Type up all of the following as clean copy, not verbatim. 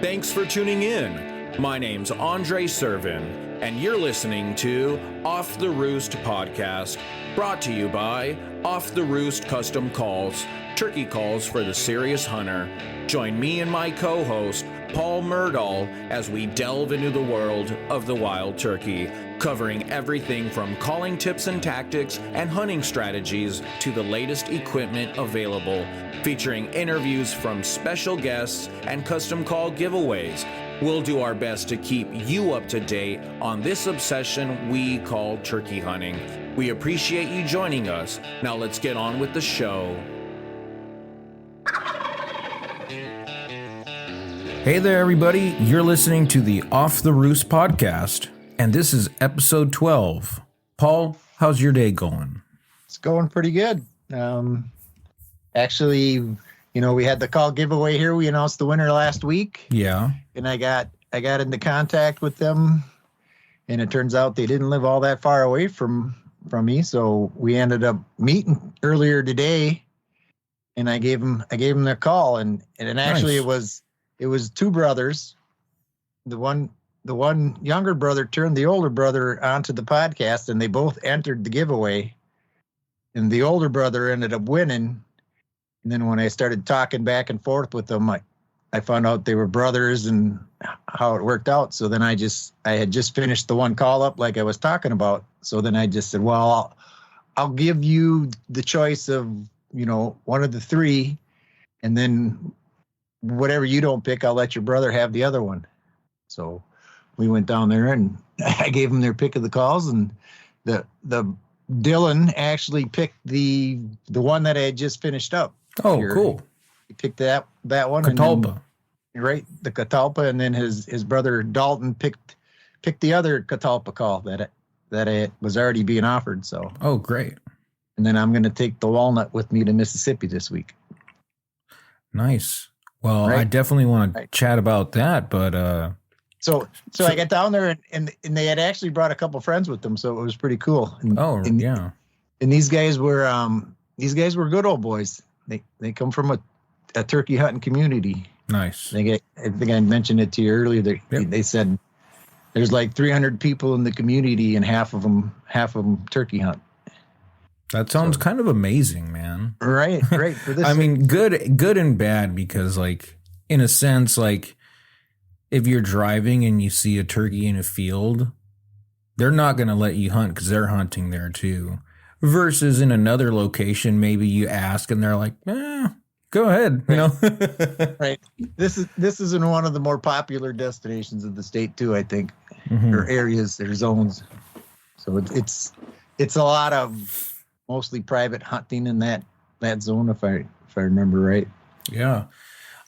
Thanks for tuning in. My name's Andre Servin, and you're listening to Off the Roost podcast, brought to you by Off the Roost Custom Calls, turkey calls for the serious hunter. Join me and my co-host, Paul Murdahl, as we delve into the world of the wild turkey, covering everything from calling tips and tactics and hunting strategies to the latest equipment available, featuring interviews from special guests and custom call giveaways. We'll do our best to keep you up to date on this obsession we call turkey hunting. We appreciate you joining us. Now let's get on with the show. Hey there, everybody. You're listening to the Off the Roost podcast, and this is episode 12. Paul, how's your day going? It's going pretty good. Actually, we had the call giveaway here. We announced the winner last week. Yeah. And I got into contact with them, and it turns out they didn't live all that far away from me. So we ended up meeting earlier today, and I gave them their call, and actually Nice. it was two brothers. The one younger brother turned the older brother onto the podcast, and they both entered the giveaway, and the older brother ended up winning. And then when I started talking back and forth with them, I found out they were brothers and how it worked out. So then I had just finished the one call up like I was talking about. So then I just said, well, I'll give you the choice of, one of the three, and then whatever you don't pick, I'll let your brother have the other one. So we went down there and I gave them their pick of the calls, and the Dylan actually picked the one that I had just finished up. Oh, Here. cool. He picked that one. Catalpa. Right, the Catalpa, and then his brother Dalton picked the other Catalpa call that it was already being offered. So, Oh, great. and then I'm going to take the walnut with me to Mississippi this week. Nice. Well, Right. I definitely want to Right. chat about that, but So I got down there, and they had actually brought a couple friends with them, so it was pretty cool. And, yeah. and these guys were good old boys. They come from a turkey hunting community. Nice. I think I mentioned it to you earlier. They said there's like 300 people in the community, and half of them turkey hunt. That sounds kind of amazing, man. Right. For this, I mean, good and bad, because like, in a sense, like, if you're driving and you see a turkey in a field, they're not going to let you hunt because they're hunting there too. Versus in another location, maybe you ask and they're like, go ahead, right. This is in one of the more popular destinations of the state too, I think, Mhm. or areas or zones. So it's a lot of mostly private hunting in that zone, if I remember right. Yeah.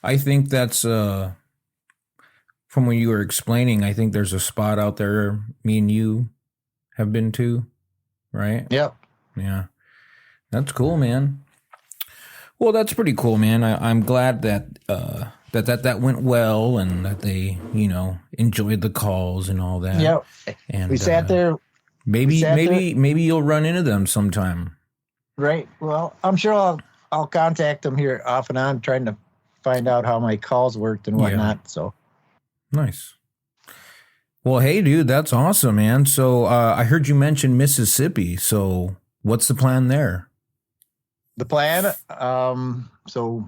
I think that's, from what you were explaining, I think there's a spot out there me and you have been to, right? Yep. Yeah. That's cool, man. Well, that's pretty cool, man. I'm glad that that went well, and that they, enjoyed the calls and all that. Yep. And We sat there. Maybe sat there. maybe you'll run into them sometime. Right. Well, I'm sure I'll contact them here off and on, trying to find out how my calls worked and whatnot. So Nice. Well, hey, dude, that's awesome, man. So I heard you mention Mississippi. So what's the plan there? the plan, so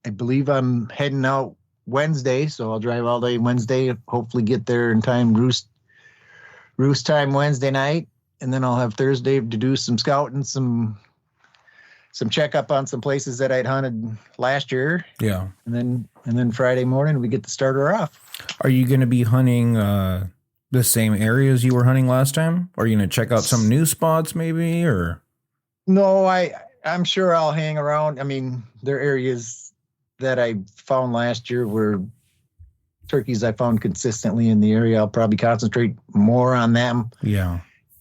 I believe I'm heading out Wednesday, so I'll drive all day Wednesday, hopefully get there in time, roost time Wednesday night, and then I'll have Thursday to do some scouting, some checkup on some places that I'd hunted last year. Yeah. And then Friday morning we get the starter off. Are you going to be hunting the same areas you were hunting last time? Or are you going to check out some new spots maybe, or? No, I'm sure I'll hang around. I mean, there are areas that I found last year were turkeys I found consistently in the area. I'll probably concentrate more on them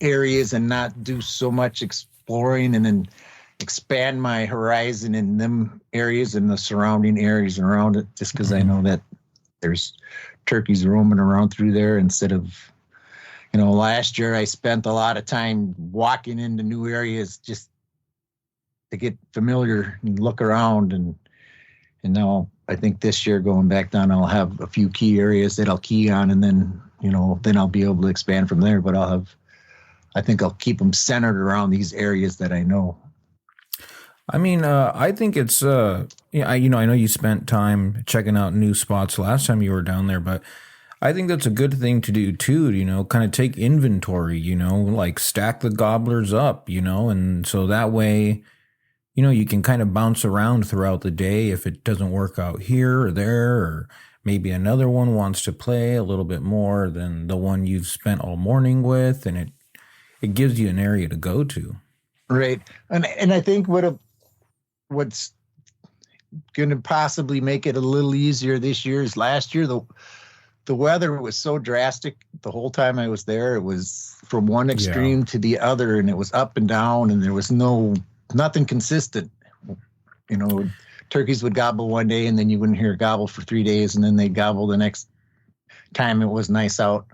areas and not do so much exploring, and then expand my horizon in them areas and the surrounding areas around it, just because I know that there's turkeys roaming around through there instead of, last year I spent a lot of time walking into new areas just to get familiar and look around. And now I think this year going back down, I'll have a few key areas that I'll key on, and then, then I'll be able to expand from there. But I think I'll keep them centered around these areas that I know. I mean, I think it's, I know you spent time checking out new spots last time you were down there, but I think that's a good thing to do too, kind of take inventory, like stack the gobblers up, and so that way, you can kind of bounce around throughout the day if it doesn't work out here or there, or maybe another one wants to play a little bit more than the one you've spent all morning with, and it gives you an area to go to. Right. And I think what's going to possibly make it a little easier this year is last year, the weather was so drastic the whole time I was there. It was from one extreme to the other, and it was up and down, and there was nothing consistent. Turkeys would gobble one day, and then you wouldn't hear a gobble for 3 days, and then they'd gobble the next time it was nice out.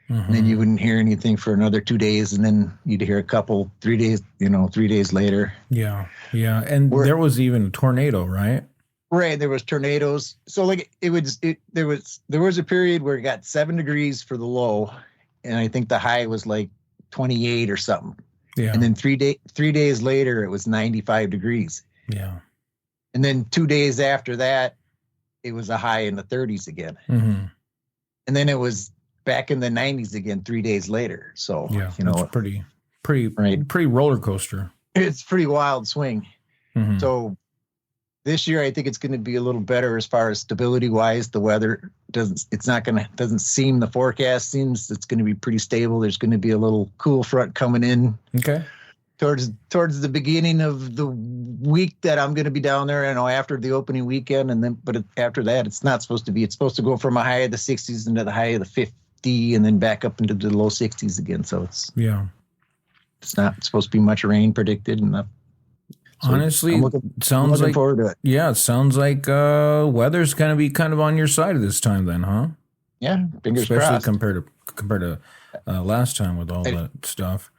Mm-hmm. And then you wouldn't hear anything for another 2 days, and then you'd hear a couple 3 days, 3 days later. Yeah. Yeah. And there was even a tornado, right? Right. There was tornadoes. So there was a period where it got 7 degrees for the low, and I think the high was like 28 or something. Yeah. And then 3 days later, it was 95 degrees. Yeah. And then 2 days after that, it was a high in the 30s again. Mm-hmm. And then it was back in the 90s again 3 days later. So, it's pretty roller coaster. It's pretty wild swing. Mm-hmm. So this year, I think it's going to be a little better as far as stability wise. The weather doesn't seem, the forecast seems it's going to be pretty stable. There's going to be a little cool front coming in. Okay. Towards the beginning of the week that I'm going to be down there, after the opening weekend, but after that, it's not supposed to be. It's supposed to go from a high of the 60s into the high of the 50, and then back up into the low 60s again. So it's not supposed to be much rain predicted, and so honestly, sounds like forward to it. Yeah, it sounds like weather's going to be kind of on your side this time, then, huh? Yeah, fingers especially crossed. compared to last time with all that stuff.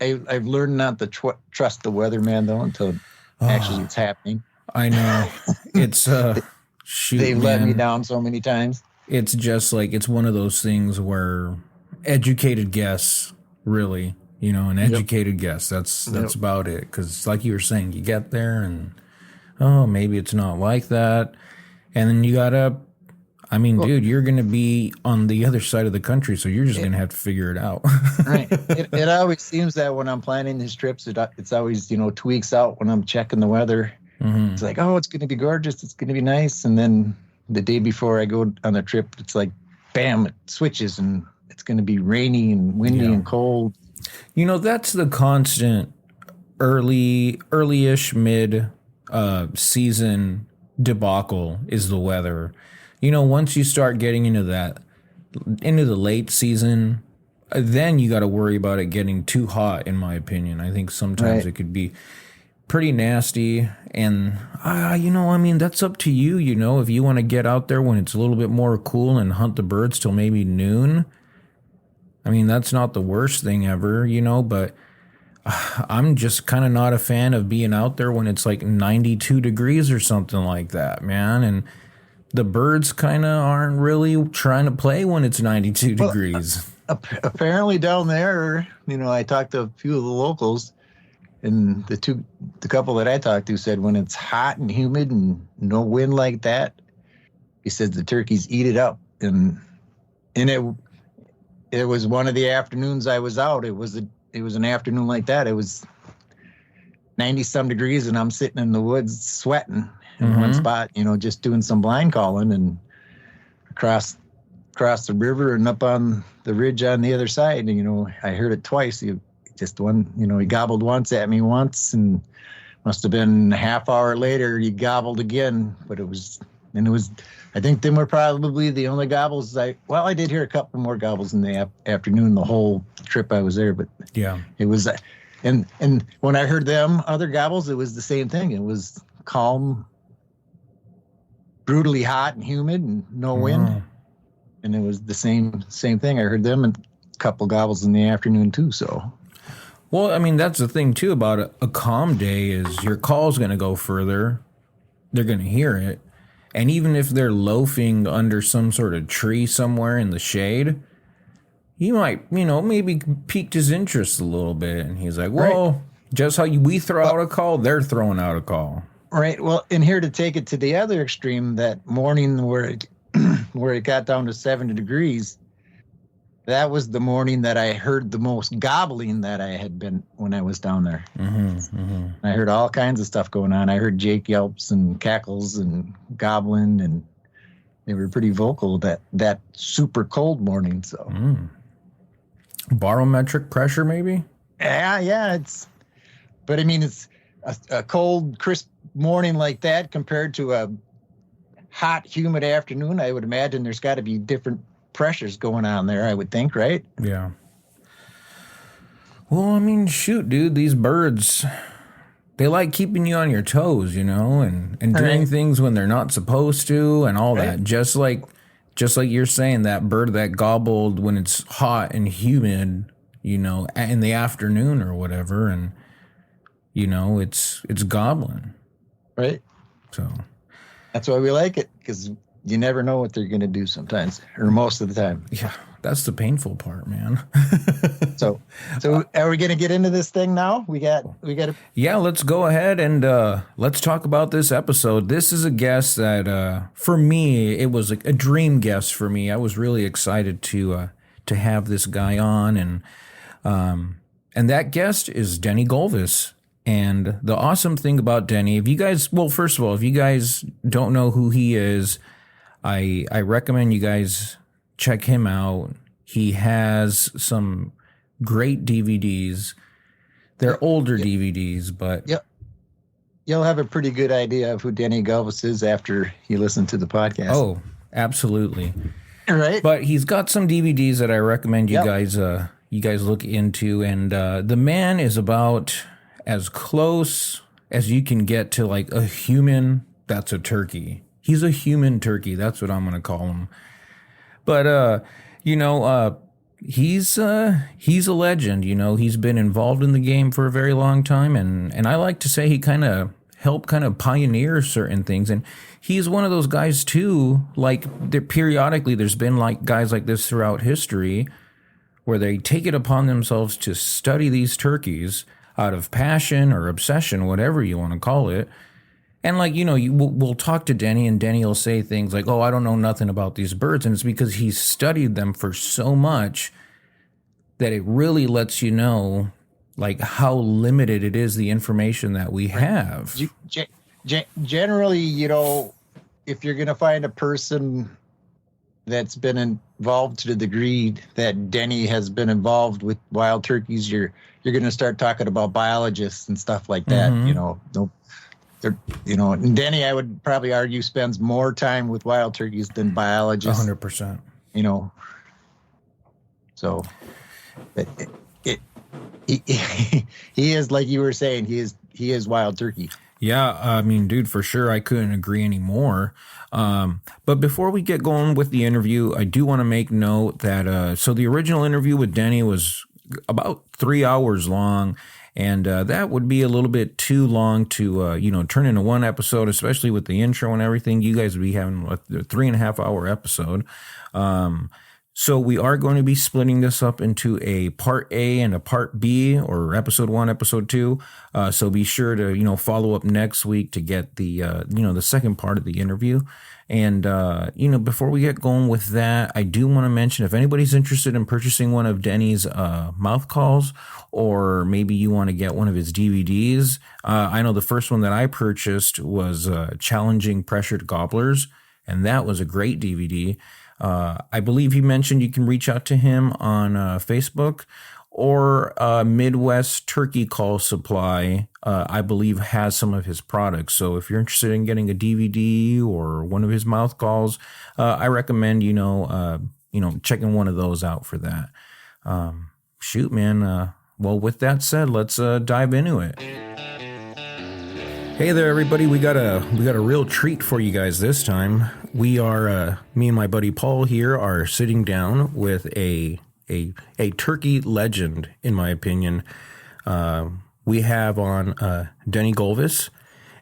I've learned not to trust the weatherman though until actually it's happening. I know. It's they've let me down so many times. It's just like it's one of those things where educated guess, really, an educated guess. That's about it. Because like you were saying, you get there and maybe it's not like that, and then you gotta. I mean, dude, you're going to be on the other side of the country, so you're just going to have to figure it out. Right. It always seems that when I'm planning these trips, it's always, 2 weeks out when I'm checking the weather. Mm-hmm. It's like, it's going to be gorgeous. It's going to be nice. And then the day before I go on the trip, it's like, bam, it switches and it's going to be rainy and windy and cold. That's the constant early-ish mid season debacle is the weather. Once you start getting into the late season, then you got to worry about it getting too hot, in my opinion. I think sometimes it could be pretty nasty. And, that's up to you, if you want to get out there when it's a little bit more cool and hunt the birds till maybe noon. I mean, that's not the worst thing ever, but I'm just kind of not a fan of being out there when it's like 92 degrees or something like that, man. And the birds kind of aren't really trying to play when it's 92 degrees. Apparently down there, I talked to a few of the locals, and the couple that I talked to said when it's hot and humid and no wind like that, he says the turkeys eat it up. And it was one of the afternoons I was out. It was an afternoon like that. It was 90 some degrees, and I'm sitting in the woods sweating in one spot, just doing some blind calling, and across the river and up on the ridge on the other side. And, I heard it twice. He gobbled once at me once, and must have been a half hour later, he gobbled again. But I think them were probably the only gobbles I did hear a couple more gobbles in the afternoon, the whole trip I was there. But yeah, it was, and when I heard them other gobbles, it was the same thing. It was calm, brutally hot and humid and no wind. And it was the same thing. I heard them a couple gobbles in the afternoon too. So, well, I mean, that's the thing too about a calm day is your call's going to go further. They're going to hear it. And even if they're loafing under some sort of tree somewhere in the shade, he might, maybe piqued his interest a little bit. And he's like, well, right. Just how we throw out a call, they're throwing out a call. Right. Well, and here to take it to the other extreme, that morning where it got down to 70 degrees, that was the morning that I heard the most gobbling that I had been when I was down there. I heard all kinds of stuff going on. I heard Jake yelps and cackles and gobbling, and they were pretty vocal that super cold morning. So, barometric pressure, maybe. Yeah. But I mean, it's a cold, crisp morning like that compared to a hot, humid afternoon. I would imagine there's got to be different pressures going on there, I would think, right? Yeah. Well, I mean, shoot, dude, these birds, they like keeping you on your toes, and doing things when they're not supposed to and all that. Just like you're saying, that bird that gobbled when it's hot and humid, in the afternoon or whatever, and it's gobbling. Right. So that's why we like it, because you never know what they're going to do sometimes, or most of the time. Yeah, that's the painful part, man. So are we going to get into this thing now? We got to. Yeah, let's go ahead and let's talk about this episode. This is a guest that, for me, it was a dream guest for me. I was really excited to have this guy on, and that guest is Denny Gulvas. And the awesome thing about Denny, first of all, if you guys don't know who he is, I recommend you guys check him out. He has some great DVDs. They're older DVDs, but... Yep. You'll have a pretty good idea of who Denny Gulvas is after you listen to the podcast. Oh, absolutely. All right. But he's got some DVDs that I recommend you guys look into. And the man is about as close as you can get to like a human that's a turkey. He's a human turkey. That's what I'm going to call him. But, he's a legend. He's been involved in the game for a very long time. And I like to say he kind of helped pioneer certain things. And he's one of those guys, too, periodically there's been like guys like this throughout history where they take it upon themselves to study these turkeys out of passion or obsession, whatever you want to call it. And we'll talk to Denny, and Denny will say things like, oh, I don't know nothing about these birds. And it's because he's studied them for so much that it really lets you know, how limited it is, the information that we have. Generally, if you're going to find a person that's been involved to the degree that Denny has been involved with wild turkeys, you're going to start talking about biologists and stuff like that. And Denny, I would probably argue, spends more time with wild turkeys than biologists. 100%. So he is, like you were saying, he is wild turkey. Yeah, I mean, dude, for sure, I couldn't agree anymore. But before we get going with the interview, I do want to make note that so the original interview with Denny was about 3 hours long, and that would be a little bit too long to turn into one episode, especially with the intro and everything. You guys would be having a 3.5 hour episode. So we are going to be splitting this up into a part A and a part B, or episode 1, episode 2. So be sure to, follow up next week to get the, the second part of the interview. And, before we get going with that, I do want to mention, if anybody's interested in purchasing one of Denny's mouth calls, or maybe you want to get one of his DVDs. I know the first one that I purchased was Challenging Pressured Gobblers, and that was a great DVD. I believe he mentioned you can reach out to him on Facebook, or Midwest Turkey Call Supply, I believe, has some of his products. So if you're interested in getting a DVD or one of his mouth calls, I recommend, checking one of those out for that. Shoot, man. Well, with that said, let's dive into it. Hey there, everybody. We got a real treat for you guys this time. We are me and my buddy Paul here are sitting down with a turkey legend, in my opinion. We have on Denny Gulvas,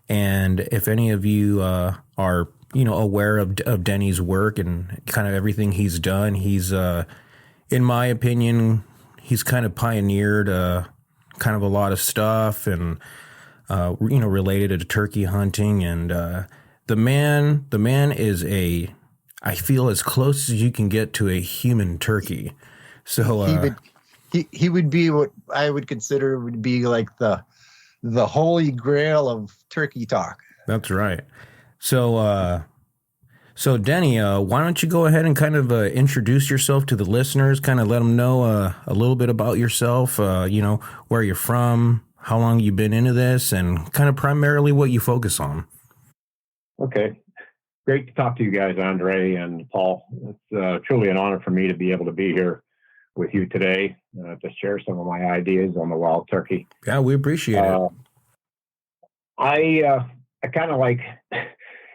and if any of you are aware of Denny's work and kind of everything he's done, he's in my opinion, he's kind of pioneered kind of a lot of stuff and related to turkey hunting, and the man is I feel as close as you can get to a human turkey. So he would be what I would consider would be like the holy grail of turkey talk. That's right. So Denny, why don't you go ahead and kind of introduce yourself to the listeners, kind of let them know a little bit about yourself, where you're from, how long you've been into this, and kind of primarily what you focus on. Okay. Great to talk to you guys, Andre and Paul. It's truly an honor for me to be able to be here with you today to share some of my ideas on the wild turkey. Yeah, we appreciate it. I kind of like,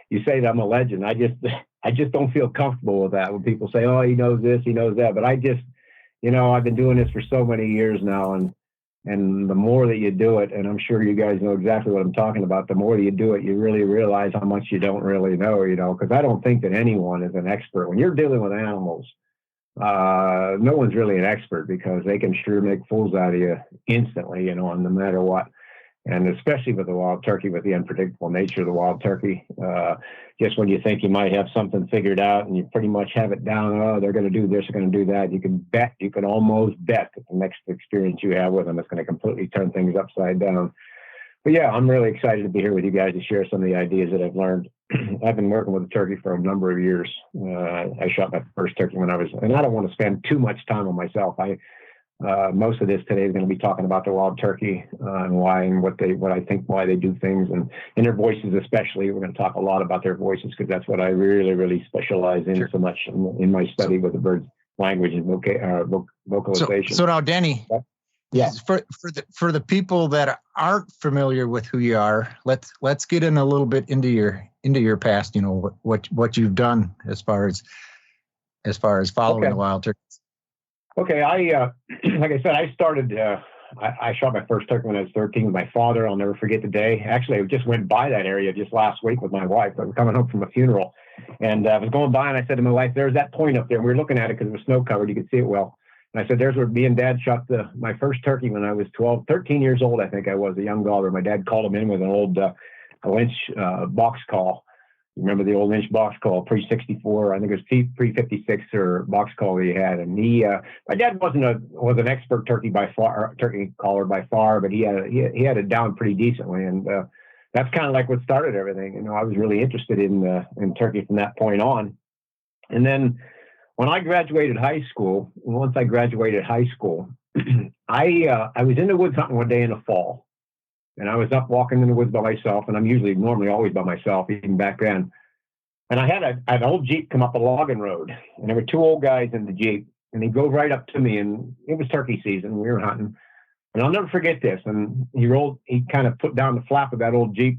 you say that I'm a legend. I just don't feel comfortable with that when people say, oh, he knows this, he knows that. But I just, I've been doing this for so many years now, and the more that you do it, and I'm sure you guys know exactly what I'm talking about, the more that you do it, you really realize how much you don't really know, because I don't think that anyone is an expert. When you're dealing with animals, no one's really an expert, because they can sure make fools out of you instantly, no matter what. And especially with the wild turkey, with the unpredictable nature of the wild turkey, just when you think you might have something figured out and you pretty much have it down, oh, they're going to do this, they're going to do that, you can almost bet that the next experience you have with them is going to completely turn things upside down. But yeah, I'm really excited to be here with you guys to share some of the ideas that I've learned. I've been working with the turkey for a number of years. I shot my first turkey and I don't want to spend too much time on myself. Most of this today is going to be talking about the wild turkey and why and what I think why they do things, and in their voices especially. We're going to talk a lot about their voices, because that's what I really, really specialize in. Sure. So much in my study with the bird's language and vocalization. So now, Denny, yeah, for the people that aren't familiar with who you are, let's get in a little bit into your past. What you've done as far as following the wild turkey. Okay, like I said, I started. I shot my first turkey when I was 13 with my father. I'll never forget the day. Actually, I just went by that area just last week with my wife. I was coming home from a funeral, and I was going by, and I said to my wife, "There's that point up there." And we were looking at it because it was snow covered; you could see it well. And I said, "There's where me and Dad shot my first turkey when I was 13 years old. I think I was a young gobbler. My dad called him in with an old a Lynch box call. You remember the old Lynch box call, pre-64, I think it was pre-56 or box call he had. And my dad was an expert turkey caller by far, but he had it down pretty decently. And that's kind of like what started everything. I was really interested in turkey from that point on. And then when I graduated high school, I was in the woods hunting one day in the fall. And I was up walking in the woods by myself, and I'm normally always by myself, even back then. And I had an old Jeep come up a logging road, and there were two old guys in the Jeep, and he drove right up to me, and it was turkey season. We were hunting, and I'll never forget this. And he kind of put down the flap of that old Jeep,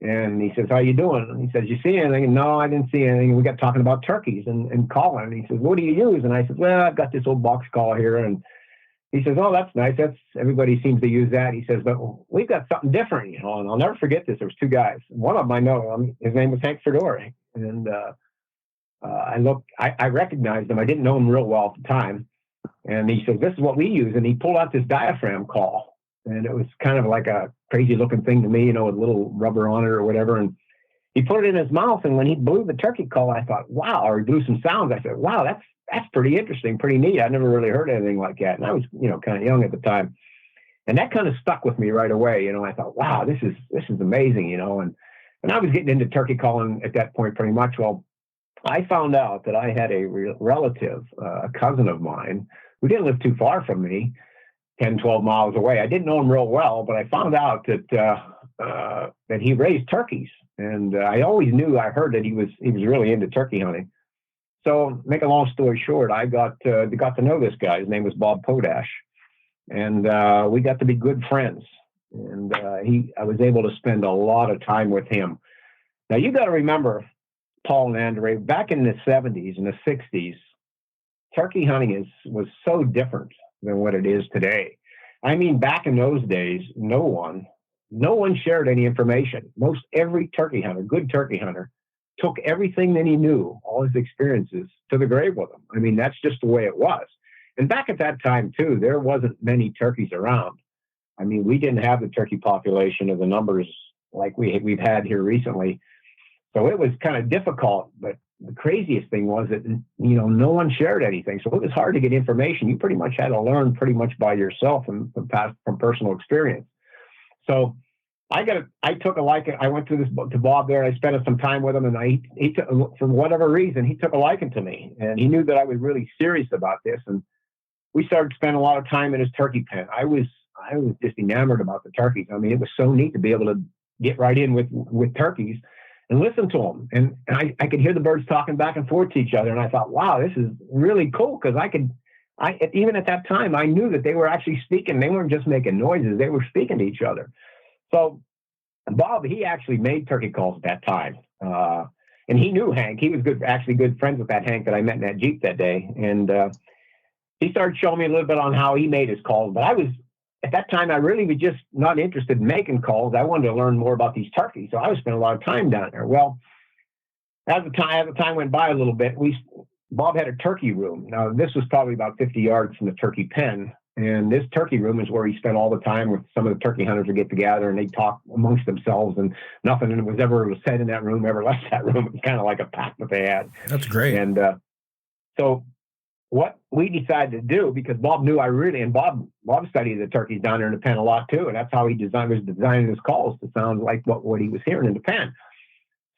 and he says, "How you doing?" And he says, "You see anything?" And no, I didn't see anything. And we got talking about turkeys and calling. And he says, "What do you use?" And I said, "Well, I've got this old box call here." And he says, "Oh, that's nice. Everybody seems to use that." He says, "But we've got something different, And I'll never forget this. There was two guys. One of them I know. His name was Hank Fedora. And I recognized him. I didn't know him real well at the time. And he says, "This is what we use." And he pulled out this diaphragm call. And it was kind of like a crazy looking thing to me, with a little rubber on it or whatever. And he put it in his mouth. And when he blew the turkey call, I thought, wow, or he blew some sounds. I said, wow, that's pretty interesting, pretty neat. I never really heard anything like that. And I was, kind of young at the time. And that kind of stuck with me right away. I thought, wow, this is amazing, and I was getting into turkey calling at that point pretty much. Well, I found out that I had a relative, a cousin of mine, who didn't live too far from me, 10, 12 miles away. I didn't know him real well, but I found out that he raised turkeys. And I always knew, I heard that he was really into turkey hunting. So, make a long story short, I got to know this guy. His name was Bob Podash, and we got to be good friends. And I was able to spend a lot of time with him. Now, you got to remember, Paul and Andre, back in the 70s and the 60s, turkey hunting was so different than what it is today. I mean, back in those days, no one shared any information. Most every turkey hunter, good turkey hunter, took everything that he knew, all his experiences, to the grave with him. I mean, that's just the way it was. And back at that time, too, there wasn't many turkeys around. I mean, we didn't have the turkey population of the numbers like we've had here recently. So it was kind of difficult, but the craziest thing was that, no one shared anything. So it was hard to get information. You pretty much had to learn pretty much by yourself and from personal experience. So I took a liking. I went to Bob there. I spent some time with him, and he took, for whatever reason, he took a liking to me, and he knew that I was really serious about this. And we started spending a lot of time in his turkey pen. I was just enamored about the turkeys. I mean, it was so neat to be able to get right in with turkeys and listen to them. And I could hear the birds talking back and forth to each other. And I thought, wow, this is really cool. Cause even at that time, I knew that they were actually speaking. They weren't just making noises. They were speaking to each other. So Bob, he actually made turkey calls at that time. And he knew Hank. He was actually good friends with that Hank that I met in that Jeep that day. And he started showing me a little bit on how he made his calls. But at that time, I really was just not interested in making calls. I wanted to learn more about these turkeys. So I was spending a lot of time down there. Well, as the time went by a little bit, Bob had a turkey room. Now, this was probably about 50 yards from the turkey pen. And this turkey room is where he spent all the time with some of the turkey hunters would get together and they'd talk amongst themselves, and nothing that was said in that room ever left that room. It was kind of like a pact that they had. That's great. And so what we decided to do, because Bob knew Bob studied the turkeys down there in the pen a lot too, and that's how he was designing his calls to sound like what he was hearing in the pen.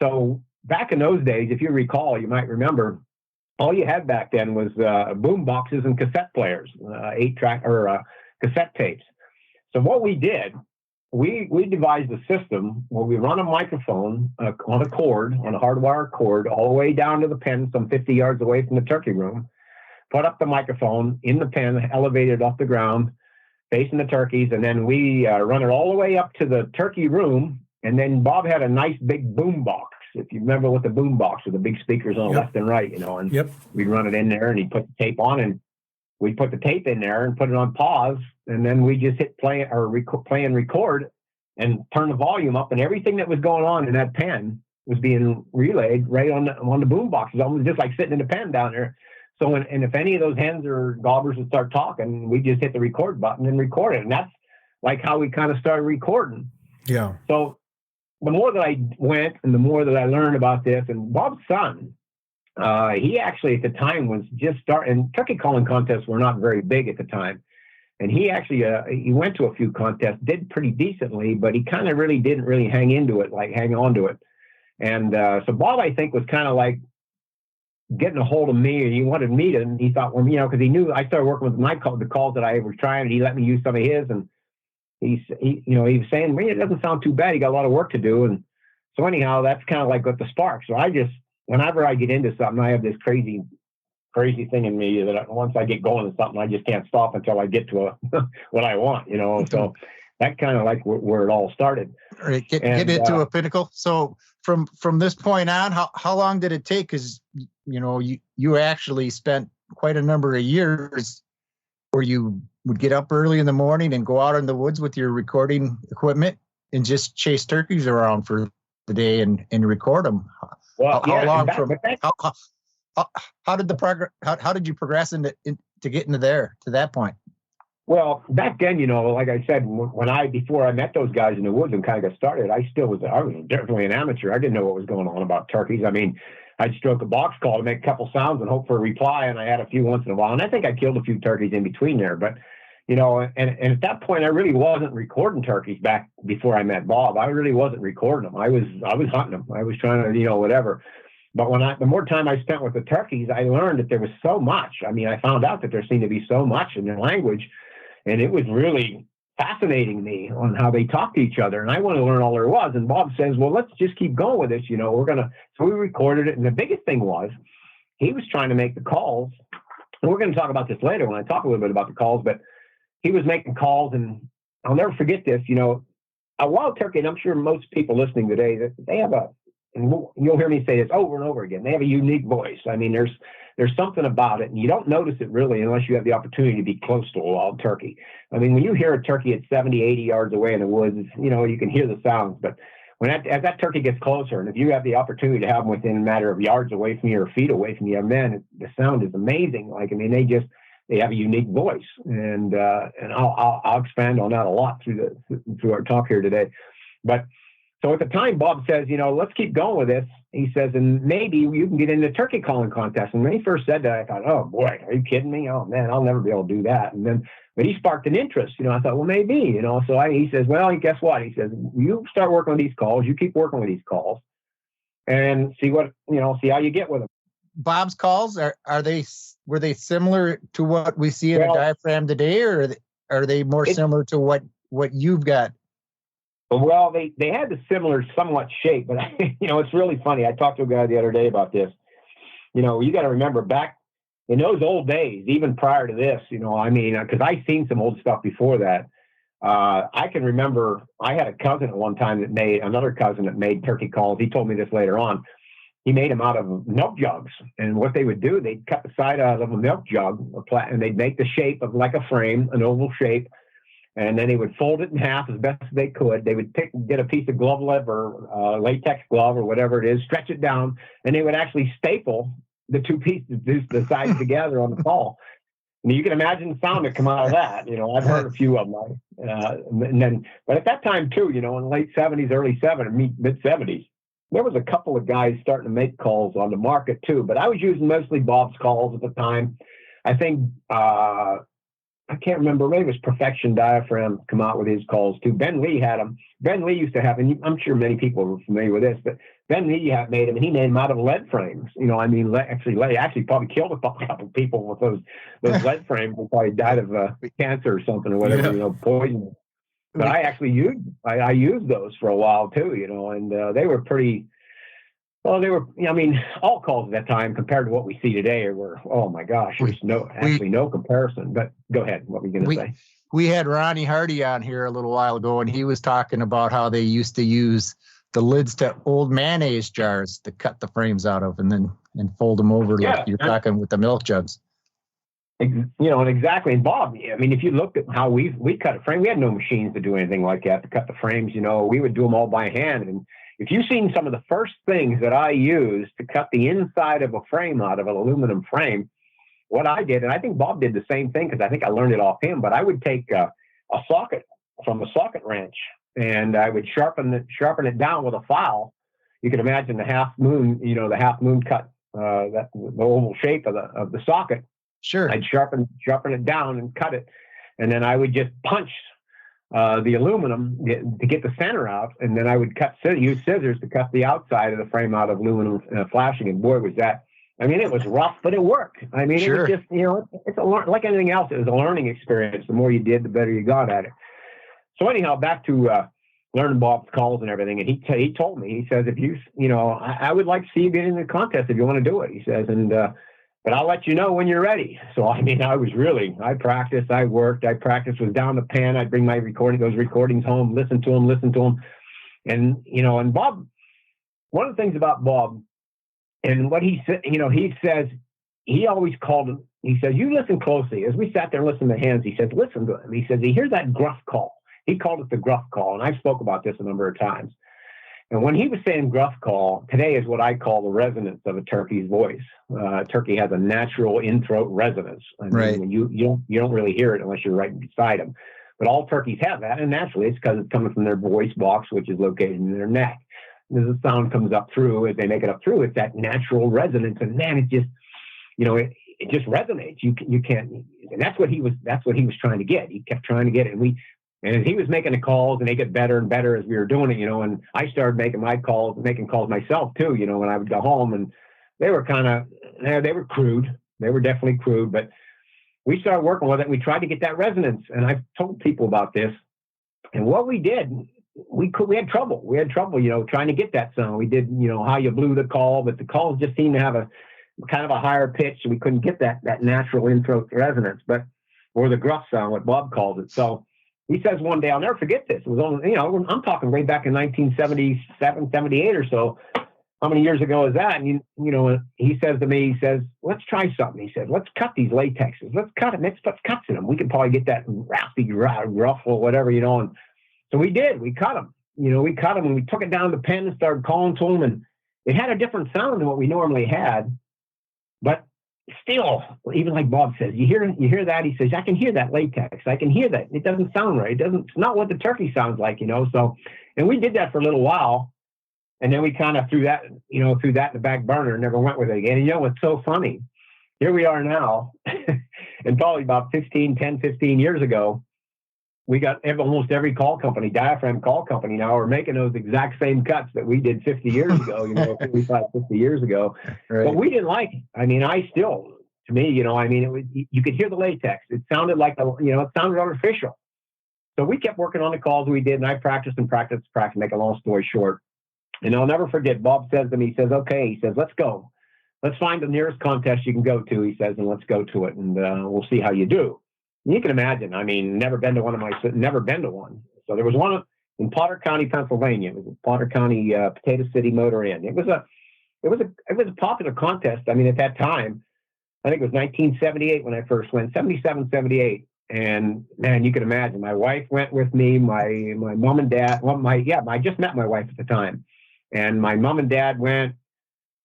So back in those days, if you recall, you might remember, all you had back then was boom boxes and cassette players, 8-track or cassette tapes. So what we did, we devised a system where we run a microphone on a hardwire cord, all the way down to the pen, some 50 yards away from the turkey room. Put up the microphone in the pen, elevated off the ground, facing the turkeys, and then we run it all the way up to the turkey room. And then Bob had a nice big boom box. If you remember what the boom box with the big speakers on left and right, and we'd run it in there, and he'd put the tape on, and we'd put the tape in there and put it on pause, and then we just hit play and record and turn the volume up, and everything that was going on in that pen was being relayed right on the boom boxes, almost just like sitting in the pen down there. So, and if any of those hens or gobblers would start talking, we just hit the record button and record it. And that's like how we kind of started recording. Yeah. So the more that I went and the more that I learned about this, and Bob's son, he actually at the time was just starting. Turkey calling contests were not very big at the time. And he actually, he went to a few contests, did pretty decently, but he kind of didn't hang on to it. And so Bob, I think, was kind of like getting a hold of me, and he wanted me to, and he thought, well, because he knew I started working with the calls that I was trying, and he let me use some of his, and he was saying, well, it doesn't sound too bad. He got a lot of work to do. And so anyhow, that's kind of like got the spark. So whenever I get into something, I have this crazy thing in me that once I get going to something, I just can't stop until I get to what I want, so that kind of like where it all started. All right, get into a pinnacle. So from this point on, how long did it take? Because you actually spent quite a number of years where you would get up early in the morning and go out in the woods with your recording equipment and just chase turkeys around for the day and record them. Well, how did you progress to get into there to that point? Well, back then, like I said, before I met those guys in the woods and kind of got started, I was definitely an amateur. I didn't know what was going on about turkeys. I mean, I'd stroke a box call to make a couple sounds and hope for a reply, and I had a few once in a while. And I think I killed a few turkeys in between there. But, and at that point, I really wasn't recording turkeys back before I met Bob. I really wasn't recording them. I was hunting them. I was trying to, whatever. But the more time I spent with the turkeys, I learned that there was so much. I mean, I found out that there seemed to be so much in their language, and it was really fascinating me on how they talk to each other. And I want to learn all there was. And Bob says, well, let's just keep going with this. So we recorded it. And the biggest thing was he was trying to make the calls. And we're going to talk about this later when I talk a little bit about the calls, but he was making calls, and I'll never forget this. A wild turkey, and I'm sure most people listening today, they have and you'll hear me say this over and over again, they have a unique voice. I mean, there's something about it, and you don't notice it really unless you have the opportunity to be close to a wild turkey. I mean, when you hear a turkey at 70, 80 yards away in the woods, you can hear the sounds, but as that turkey gets closer, and if you have the opportunity to have them within a matter of yards away from you or feet away from you, man, the sound is amazing. They have a unique voice, and I'll expand on that a lot through our talk here today. But so at the time, Bob says, let's keep going with this. He says, and maybe you can get in the turkey calling contest. And when he first said that, I thought, oh boy, are you kidding me? Oh man, I'll never be able to do that. But he sparked an interest. I thought, well, maybe. So he says, well, guess what? He says, you start working on these calls. You keep working with these calls, and see how you get with them. Bob's calls, were they similar to what we see in a diaphragm today, or are they more similar to what you've got? Well, they had the similar somewhat shape, but it's really funny. I talked to a guy the other day about this. You got to remember back in those old days, even prior to this, because I've seen some old stuff before that. I can remember I had a cousin at one time another cousin that made turkey calls. He told me this later on. He made them out of milk jugs. And what they would do, they'd cut the side out of a milk jug, and they'd make the shape of like a frame, an oval shape. And then they would fold it in half as best as they could. They would get a piece of glove lead or latex glove or whatever it is, stretch it down, and they would actually staple the two pieces, the sides together on the call. And you can imagine the sound that come out of that. I've heard a few of them. But at that time too, in the late 70s, early 70s, mid 70s, there was a couple of guys starting to make calls on the market too. But I was using mostly Bob's calls at the time. I think, I can't remember, maybe it was Perfection Diaphragm come out with his calls too. Ben Lee had them. Ben Lee used to have, and I'm sure many people are familiar with this, but Ben Lee made them, and he made them out of lead frames. Actually probably killed a couple of people with those lead frames. They probably died of cancer or something or whatever, poison. But I used those for a while too, and they were pretty. Well, they were, all calls at that time compared to what we see today were, oh my gosh, there's no comparison. But go ahead. What were you going to say? We had Ronnie Hardy on here a little while ago, and he was talking about how they used to use the lids to old mayonnaise jars to cut the frames out of and fold them over like you're talking with the milk jugs. And exactly. And Bob, if you looked at how we cut a frame, we had no machines to do anything like that to cut the frames. We would do them all by hand. And if you've seen some of the first things that I used to cut the inside of a frame out of an aluminum frame, what I did, and I think Bob did the same thing because I think I learned it off him, but I would take a socket from a socket wrench and I would sharpen it down with a file. You can imagine the half moon, the half moon cut, the oval shape of the socket. Sure. I'd sharpen it down and cut it. And then I would just punch the aluminum to get the center out, and then I would use scissors to cut the outside of the frame out of aluminum flashing. And boy, was that! It was rough, but it worked. Sure. It was just it's like anything else. It was a learning experience. The more you did, the better you got at it. So anyhow, back to learning Bob's calls and everything. And he told me, he says, if I would like to see you get in the contest if you want to do it. He says, but I'll let you know when you're ready. So, I practiced, I worked, was down the pen. I'd bring those recordings home, listen to them. And Bob, one of the things about Bob and what he said, he says, he always called him, he says, you listen closely. As we sat there and listened to hands, he says, listen to him. He says, he hears that gruff call. He called it the gruff call. And I spoke about this a number of times. And when he was saying gruff call, today is what I call the resonance of a turkey's voice. Turkey has a natural in-throat resonance. Right. You don't really hear it unless you're right beside them. But all turkeys have that, and naturally it's because it's coming from their voice box, which is located in their neck. As the sound comes up through, as they make it up through, it's that natural resonance, and man, it just, it just resonates. You can't, and that's what he was trying to get. He kept trying to get it, and as he was making the calls, and they get better and better as we were doing it, and I started making calls myself too, when I would go home, and they were they were crude. They were definitely crude, but we started working with it. And we tried to get that resonance, and I've told people about this. And what we did, we had trouble. We had trouble, trying to get that sound. We did, how you blew the call, but the calls just seemed to have a kind of a higher pitch, and we couldn't get that natural in-throat resonance, or the gruff sound, what Bob called it. So, he says one day, I'll never forget this. It was only, I'm talking way back in 1977, 78 or so. How many years ago is that? And, he says to me, let's try something. He says, let's cut these latexes. Let's cut them. Let's put cuts in them. We can probably get that raspy, rough or whatever, And so we did. We cut them. We cut them and we took it down to the pen and started calling to them. And it had a different sound than what we normally had. But still, even like Bob says, you hear that? He says, I can hear that latex. I can hear that. It doesn't sound right. It's not what the turkey sounds like, So, and we did that for a little while. And then we kind of threw that in the back burner and never went with it again. And what's so funny? Here we are now, and probably about 10, 15 years ago, we got almost every diaphragm call company now are making those exact same cuts that we did 50 years ago, 55, 50 years ago. Right. But we didn't like it. I mean, to me, you could hear the latex. It sounded like, it sounded artificial. So we kept working on the calls we did, and I practiced, make a long story short. And I'll never forget, Bob says to me, he says, okay, he says, let's go. Let's find the nearest contest you can go to, he says, and let's go to it, and we'll see how you do. And you can imagine, never been to one. So there was one in Potter County, Pennsylvania. It was Potter County, Potato City Motor Inn. It was a popular contest. At that time, I think it was 1978 when I first went, 77, 78. And man, you can imagine, my wife went with me, my mom and dad, I just met my wife at the time. And my mom and dad went,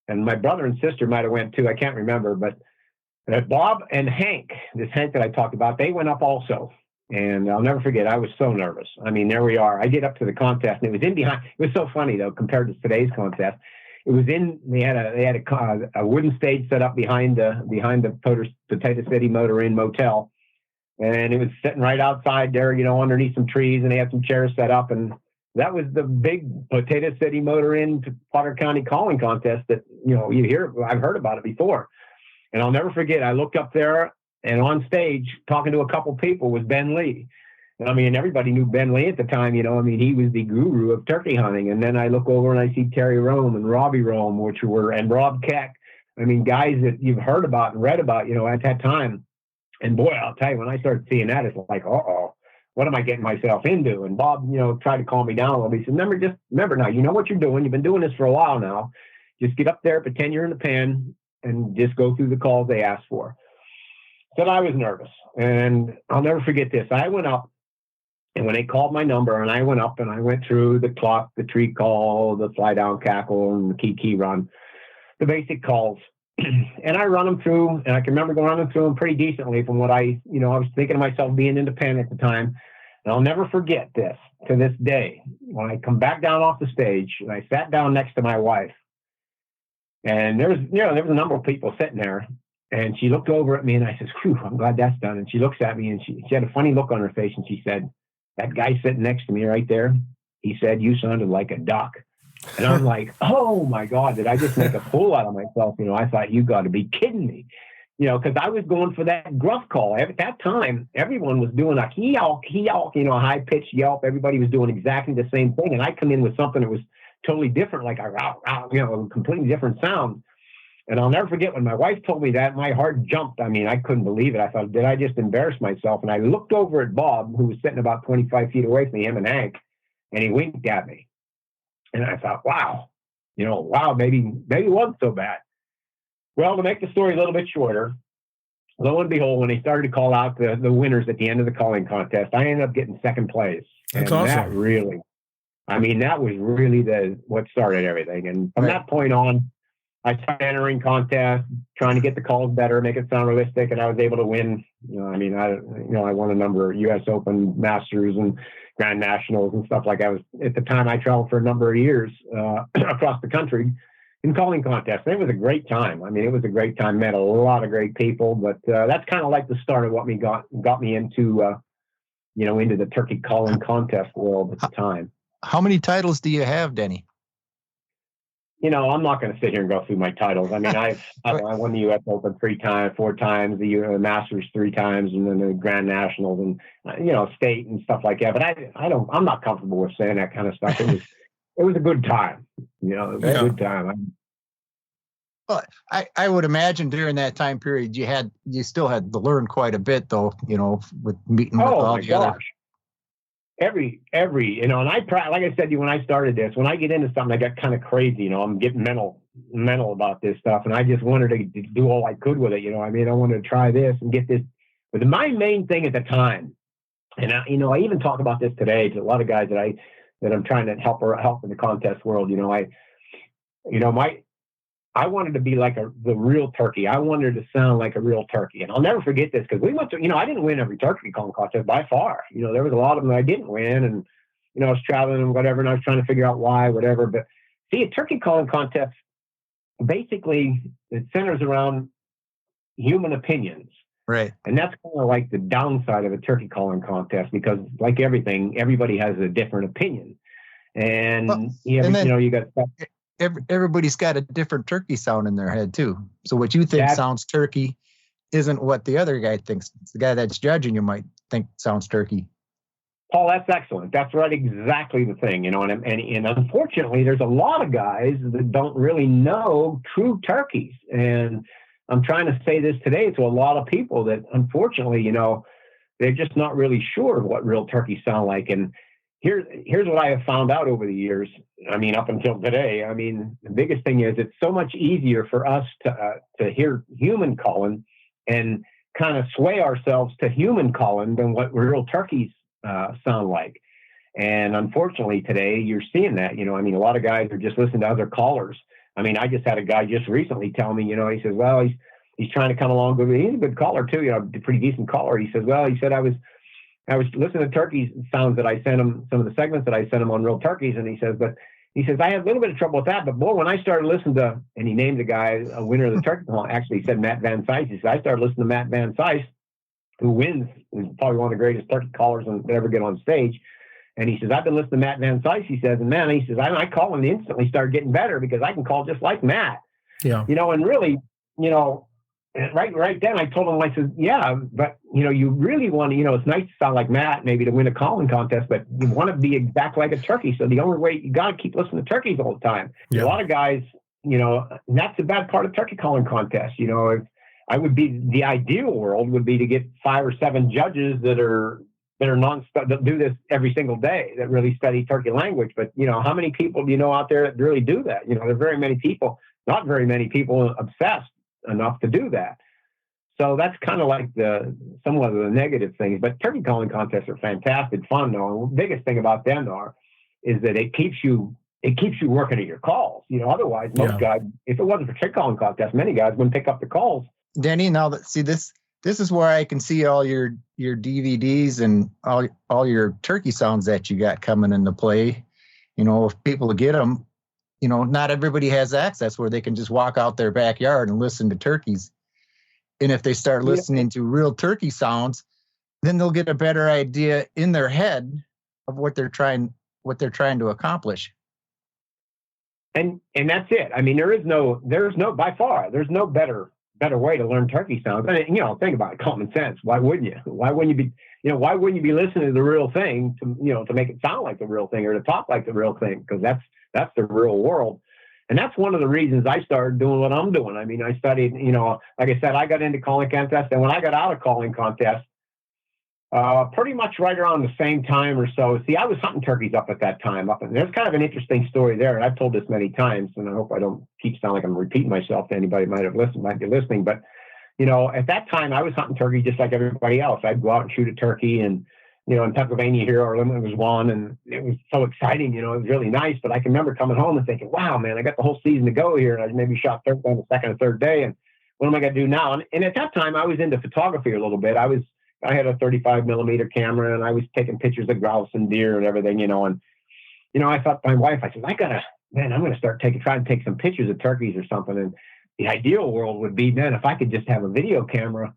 and my brother and sister might have went too. I can't remember, but Bob and Hank, this Hank that I talked about, they went up also. And I'll never forget, I was so nervous. There we are. I get up to the contest, and it was in behind. It was so funny though, compared to today's contest. It was in. They had a wooden stage set up behind the Potato City Motor Inn Motel, and it was sitting right outside there, underneath some trees, and they had some chairs set up, and that was the big Potato City Motor Inn Potter County calling contest that, I've heard about it before. And I'll never forget, I looked up there, and on stage, talking to a couple people, was Ben Lee. Everybody knew Ben Lee at the time, he was the guru of turkey hunting. And then I look over and I see Terry Rome and Robbie Rome, and Rob Keck. Guys that you've heard about and read about, at that time. And boy, I'll tell you, when I started seeing that, it's like, what am I getting myself into? And Bob, tried to calm me down a little bit. He said, remember now, you know what you're doing. You've been doing this for a while now. Just get up there, pretend you're in the pen, and just go through the calls they asked for. So I was nervous. And I'll never forget this. I went up, and when they called my number, and I went up, and I went through the clock, the tree call, the fly down cackle, and the key run, the basic calls. And I run them through, and I can remember running through them pretty decently from what I was thinking of myself being independent at the time. And I'll never forget this to this day. When I come back down off the stage, and I sat down next to my wife, and there was a number of people sitting there, and she looked over at me, and I said, "Phew, I'm glad that's done." And she looks at me, and she had a funny look on her face, and she said, "That guy sitting next to me right there, he said you sounded like a duck." And I'm like, oh my God, did I just make a fool out of myself? I thought, you got to be kidding me. Because I was going for that gruff call. At that time, everyone was doing a yelp, a high-pitched yelp. Everybody was doing exactly the same thing. And I come in with something that was totally different, like a completely different sound. And I'll never forget when my wife told me that, my heart jumped. I couldn't believe it. I thought, did I just embarrass myself? And I looked over at Bob, who was sitting about 25 feet away from me, him and Hank, and he winked at me. And I thought, wow, maybe it wasn't so bad. Well, to make the story a little bit shorter, lo and behold, when they started to call out the winners at the end of the calling contest, I ended up getting second place. That's and awesome. That really, that was really what started everything. And from that point on, I started entering contests, trying to get the calls better, make it sound realistic, and I was able to win. I won a number of U.S. Open, Masters, and Grand Nationals and stuff like that. At the time, I traveled for a number of years across the country in calling contests. And it was a great time. It was a great time. Met a lot of great people, but that's kind of like the start of what got me into into the turkey calling contest world at the time. How many titles do you have, Denny? I'm not going to sit here and go through my titles. I won the U.S. Open 4 times, the Masters 3 times, and then the Grand Nationals and, state and stuff like that. But I'm not comfortable with saying that kind of stuff. It was a good time. It was a good time. Well, I would imagine during that time period, you still had to learn quite a bit though, with meeting with all the other. every, and I like I said to you when I started this, when I get into something, I get kind of crazy, I'm getting mental about this stuff. And I just wanted to do all I could with it. I wanted to try this and get this. But my main thing at the time, and I even talk about this today to a lot of guys that I'm trying to help in the contest world. I wanted to be like the real turkey. I wanted to sound like a real turkey. And I'll never forget this because we went to, I didn't win every turkey calling contest by far. There was a lot of them that I didn't win. And, I was traveling and whatever, and I was trying to figure out why, whatever. But see, a turkey calling contest, basically, it centers around human opinions. Right. And that's kind of like the downside of a turkey calling contest because, like everything, everybody has a different opinion. And, you got everybody's got a different turkey sound in their head too. So what you think sounds turkey isn't what the other guy thinks. The guy that's judging you might think sounds turkey. Paul, that's excellent. That's right. Exactly the thing, and unfortunately there's a lot of guys that don't really know true turkeys. And I'm trying to say this today to a lot of people that unfortunately, they're just not really sure of what real turkeys sound like. And here's what I have found out over the years. Up until today, the biggest thing is it's so much easier for us to hear human calling and kind of sway ourselves to human calling than what real turkeys sound like. And unfortunately today you're seeing that, a lot of guys are just listening to other callers. I just had a guy just recently tell me, he says, well, he's trying to come along with me. He's a good caller too, a pretty decent caller. He says, well, I was listening to turkeys sounds that I sent him, some of the segments that I sent him on real turkeys. And he says, I had a little bit of trouble with that. But boy, when I started listening to, and he named the guy a winner of the turkey call, actually he said Matt Van Sice. He said, I started listening to Matt Van Sice, who wins, is probably one of the greatest turkey callers that ever get on stage. And he says, I've been listening to Matt Van Sice. He says, and man, he says, I call and instantly started getting better because I can call just like Matt. Yeah. And really, right then I told him, I said, yeah, but you really want to, it's nice to sound like Matt, maybe to win a calling contest, but you want to be exact like a turkey. So the only way, you got to keep listening to turkeys all the time. Yeah. A lot of guys, and that's the bad part of turkey calling contests. I would be, the ideal world would be to get 5 or 7 judges that are that do this every single day, that really study turkey language. But, how many people do you know out there that really do that? There are very many people, not very many people obsessed enough to do that. So that's kind of like somewhat of the negative things. But turkey calling contests are fantastic fun, though. And the biggest thing about them is that it keeps you working at your calls. Otherwise, most guys, if it wasn't for turkey calling contests, many guys wouldn't pick up the calls. Denny, now that this is where I can see all your DVDs and all your turkey sounds that you got coming into play. If people get them, not everybody has access where they can just walk out their backyard and listen to turkeys. And if they start listening to real turkey sounds, then they'll get a better idea in their head of what they're trying to accomplish. And that's it. There's no by far, there's no better way to learn turkey sounds. And, think about it, common sense. Why wouldn't you? Why wouldn't you be listening to the real thing to make it sound like the real thing or to talk like the real thing? Because that's the real world. And that's one of the reasons I started doing what I'm doing. I studied, like I said, I got into calling contests. And when I got out of calling contests, pretty much right around the same time or so, see, I was hunting turkeys up at that time. There's kind of an interesting story there. And I've told this many times, and I hope I don't keep sounding like I'm repeating myself to anybody might be listening. But, at that time, I was hunting turkeys just like everybody else. I'd go out and shoot a turkey. And, in Pennsylvania here, our limit was 1, and it was so exciting, it was really nice. But I can remember coming home and thinking, wow, man, I got the whole season to go here. And I maybe shot third on the second or third day. And what am I going to do now? And at that time, I was into photography a little bit. I had a 35 millimeter camera, and I was taking pictures of grouse and deer and everything, and, I thought to my wife, I said, I'm going to start try and take some pictures of turkeys or something. And the ideal world would be, man, if I could just have a video camera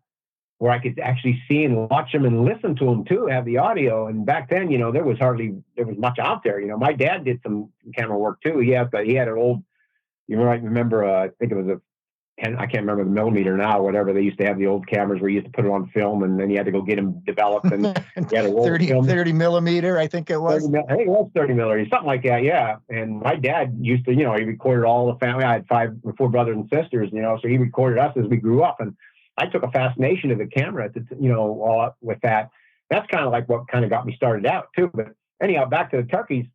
where I could actually see and watch them and listen to them too, have the audio. And back then, there was much out there. My dad did some camera work too. He had an old, you might remember, I think it was I can't remember the millimeter now, whatever. They used to have the old cameras where you used to put it on film, and then you had to go get them developed. And you had a 30 millimeter, I think it was. I think it was 30 millimeter, something like that, yeah. And my dad used to, he recorded all the family. I had 4 brothers and sisters, so he recorded us as we grew up. And I took a fascination to the camera, with that. that's kind of like what kind of got me started out too. But anyhow, back to the turkeys.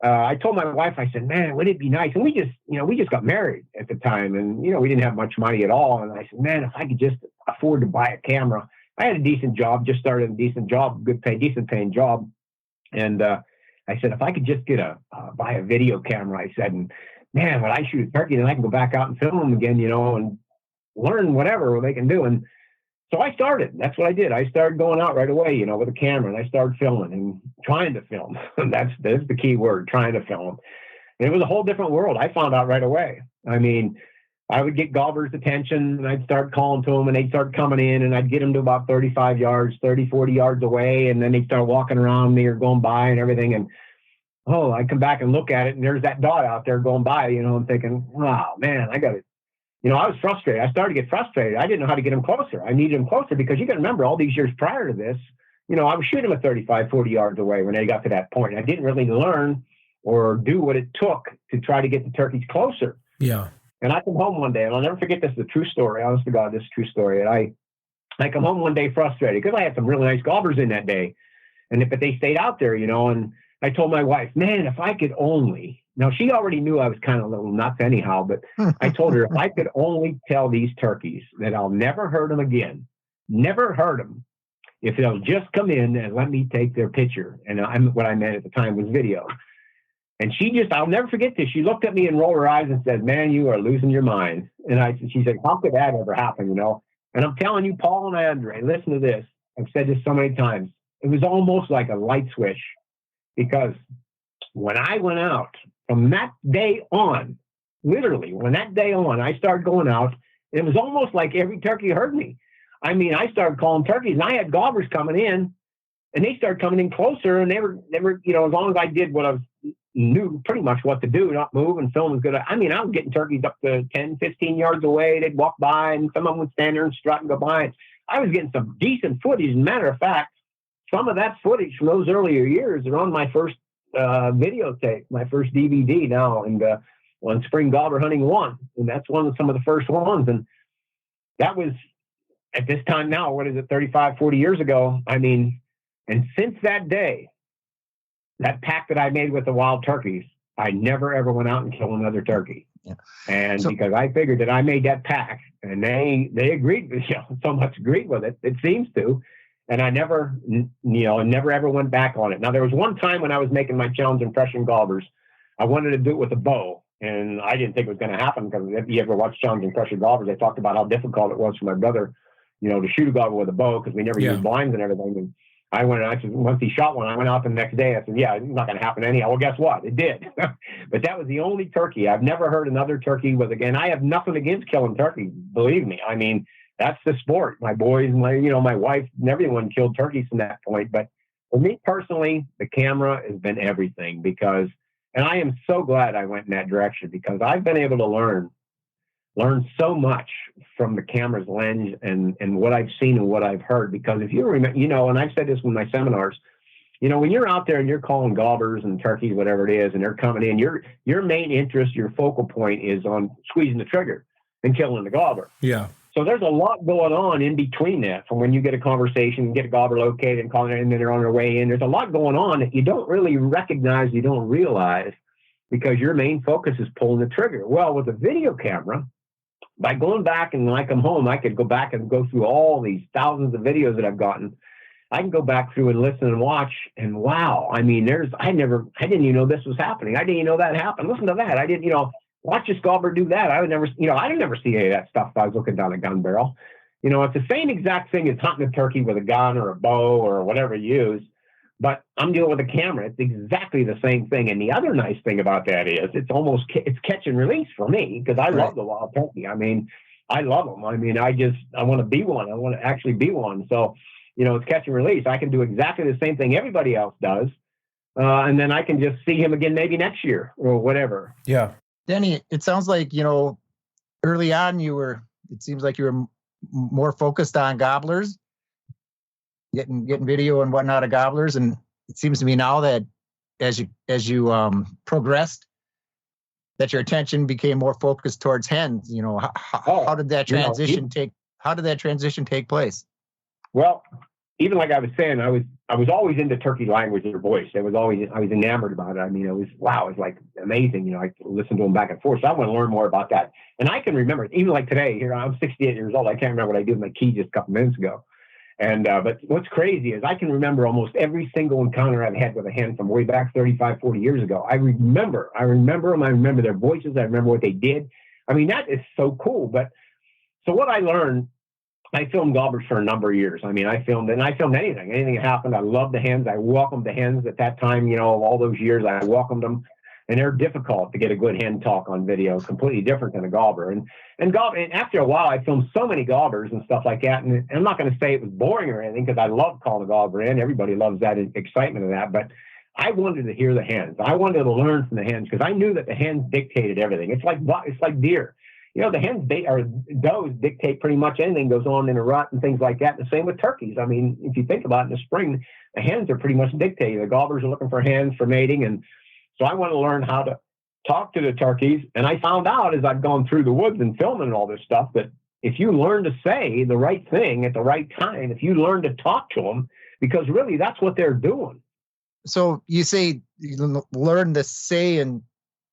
I told my wife, I said, man, wouldn't it be nice? And we just got married at the time, and, we didn't have much money at all. And I said, man, if I could just afford to buy a camera. I had a decent job, just started a decent job, decent paying job. And I said, if I could just buy a video camera, I said, and man, when I shoot a turkey, then I can go back out and film them again, and learn whatever they can do. And so I started. That's what I did. I started going out right away, with a camera, and I started filming and trying to film. That's the key word, trying to film. And it was a whole different world. I found out right away. I mean, I would get gobblers' attention, and I'd start calling to them, and they'd start coming in, and I'd get them to about 35 yards, 30, 40 yards away, and then they'd start walking around me or going by and everything. And, I come back and look at it, and there's that dot out there going by, I'm thinking, wow, man, I got to, I was frustrated. I started to get frustrated. I didn't know how to get them closer. I needed them closer because you got to remember all these years prior to this, I was shooting them at 35, 40 yards away when they got to that point. I didn't really learn or do what it took to try to get the turkeys closer. Yeah. And I come home one day, and I'll never forget this. Is a true story. Honest to God, this is a true story. And I come home one day frustrated because I had some really nice gobblers in that day, but they stayed out there, and I told my wife, man, if I could only. Now she already knew I was kind of a little nuts anyhow, but I told her if I could only tell these turkeys that I'll never hurt them again, never hurt them, if they'll just come in and let me take their picture. And what I meant at the time was video. And I'll never forget this. She looked at me and rolled her eyes and said, man, you are losing your mind. And she said, how could that ever happen, And I'm telling you, Paul and Andre, listen to this. I've said this so many times. It was almost like a light switch, because when I went out from that day on, literally when that day on, I started going out, it was almost like every turkey heard me. I mean, I started calling turkeys, and I had gobblers coming in, and they started coming in closer, and they were, as long as I did what I knew pretty much what to do, not move and film as good. I mean, I was getting turkeys up to 10, 15 yards away. They'd walk by, and some of them would stand there and strut and go by. I was getting some decent footage. As a matter of fact, some of that footage from those earlier years are on my first videotape, my first DVD now, and on Spring Gobbler Hunting 1. And that's some of the first ones. And that was, at this time now, what is it, 35, 40 years ago? I mean, and since that day, that pack that I made with the wild turkeys, I never, ever went out and killed another turkey. Yeah. And because I figured that I made that pack, and they agreed with, so much agreed with it, it seems to. And I never, never ever went back on it. Now, there was one time when I was making my challenge impression gobblers, I wanted to do it with a bow, and I didn't think it was going to happen, because if you ever watched challenge impression gobblers, they talked about how difficult it was for my brother, to shoot a gobbler with a bow, because we never used blinds and everything. And I went, and once he shot one, I went out the next day. I said, yeah, it's not going to happen anyhow. Well, guess what? It did. But that was the only turkey. I've never heard another turkey with, again, I have nothing against killing turkeys. Believe me. I mean, that's the sport. My boys, my wife, and everyone killed turkeys from that point. But for me personally, the camera has been everything, and I am so glad I went in that direction, because I've been able to learn so much from the camera's lens and what I've seen and what I've heard. Because if you remember, and I've said this in my seminars, when you're out there and you're calling gobblers and turkeys, whatever it is, and they're coming in, your main interest, your focal point is on squeezing the trigger and killing the gobbler. Yeah. So there's a lot going on in between that, from when you get a conversation, get a gobbler located and calling it, and then they're on their way in. There's a lot going on that you don't really recognize, you don't realize, because your main focus is pulling the trigger. Well, with a video camera, by going back, and when I come home, I could go back and go through all these thousands of videos that I've gotten. I can go back through and listen and watch, and wow, I mean, I didn't even know this was happening. I didn't even know that happened. Listen to that. I didn't, watch this gobbler do that. I would never, I didn't never see any of that stuff if I was looking down a gun barrel. It's the same exact thing as hunting a turkey with a gun or a bow or whatever you use, but I'm dealing with a camera. It's exactly the same thing. And the other nice thing about that is it's catch and release for me, because I love the wild turkey. I mean, I love them. I mean, I want to be one. I want to actually be one. So, it's catch and release. I can do exactly the same thing everybody else does. And then I can just see him again maybe next year or whatever. Yeah. Denny, it sounds like, early on it seems like you were more focused on gobblers, getting video and whatnot of gobblers. And it seems to me now that as you progressed, that your attention became more focused towards hens. How did that transition take place? Well, even like I was saying, I was always into turkey language, their voice. I was enamored about it. I mean, it was like amazing. I listened to them back and forth. So I want to learn more about that. And I can remember, even like today, here, I'm 68 years old. I can't remember what I did with my key just a couple minutes ago. And, but what's crazy is I can remember almost every single encounter I've had with a hen from way back 35, 40 years ago. I remember them. I remember their voices. I remember what they did. I mean, that is so cool. But so what I learned, I filmed gobblers for a number of years. I mean, I filmed anything that happened. I loved the hens. I welcomed the hens at that time, of all those years, I welcomed them. And they're difficult to get a good hen talk on video, completely different than a gobbler. And after a while, I filmed so many gobblers and stuff like that. And I'm not going to say it was boring or anything, because I love calling a gobbler in. Everybody loves that excitement of that. But I wanted to hear the hens. I wanted to learn from the hens, because I knew that the hens dictated everything. It's like deer. The hens or does dictate pretty much anything goes on in a rut and things like that. The same with turkeys. I mean, if you think about it, in the spring, the hens are pretty much dictating. The gobblers are looking for hens for mating. And so I want to learn how to talk to the turkeys. And I found out as I've gone through the woods and filming all this stuff, that if you learn to say the right thing at the right time, if you learn to talk to them, because really that's what they're doing. So you say you learn to say and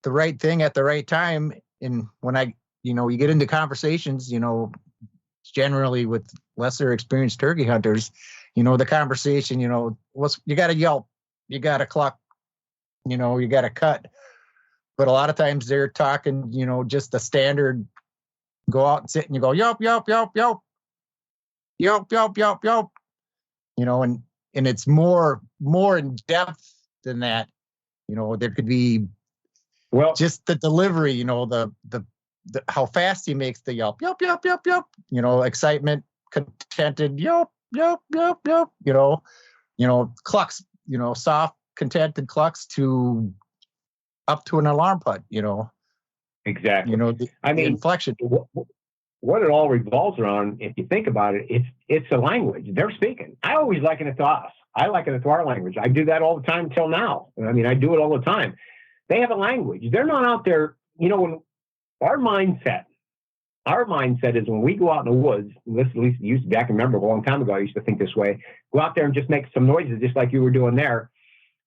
the right thing at the right time. And when you get into conversations, generally with lesser experienced turkey hunters, the conversation, you got to yelp, you got to cluck, you got to cut. But a lot of times they're talking, just the standard, go out and sit and you go, yelp, yelp, yelp, yelp, yelp, yelp, yelp, yelp, and it's more in depth than that. There could be, just the delivery, the how fast he makes the yelp, yelp, yelp, yelp, yelp, excitement, contented, yelp, yelp, yelp, yelp, clucks, soft, contented clucks to up to an alarm putt, Exactly. The inflection. What it all revolves around, if you think about it, it's a language they're speaking. I always liken it to us. I liken it to our language. I do that all the time till now. I mean, I do it all the time. They have a language. They're not out there, when our mindset is when we go out in the woods, at least I can remember a long time ago, I used to think this way, go out there and just make some noises, just like you were doing there,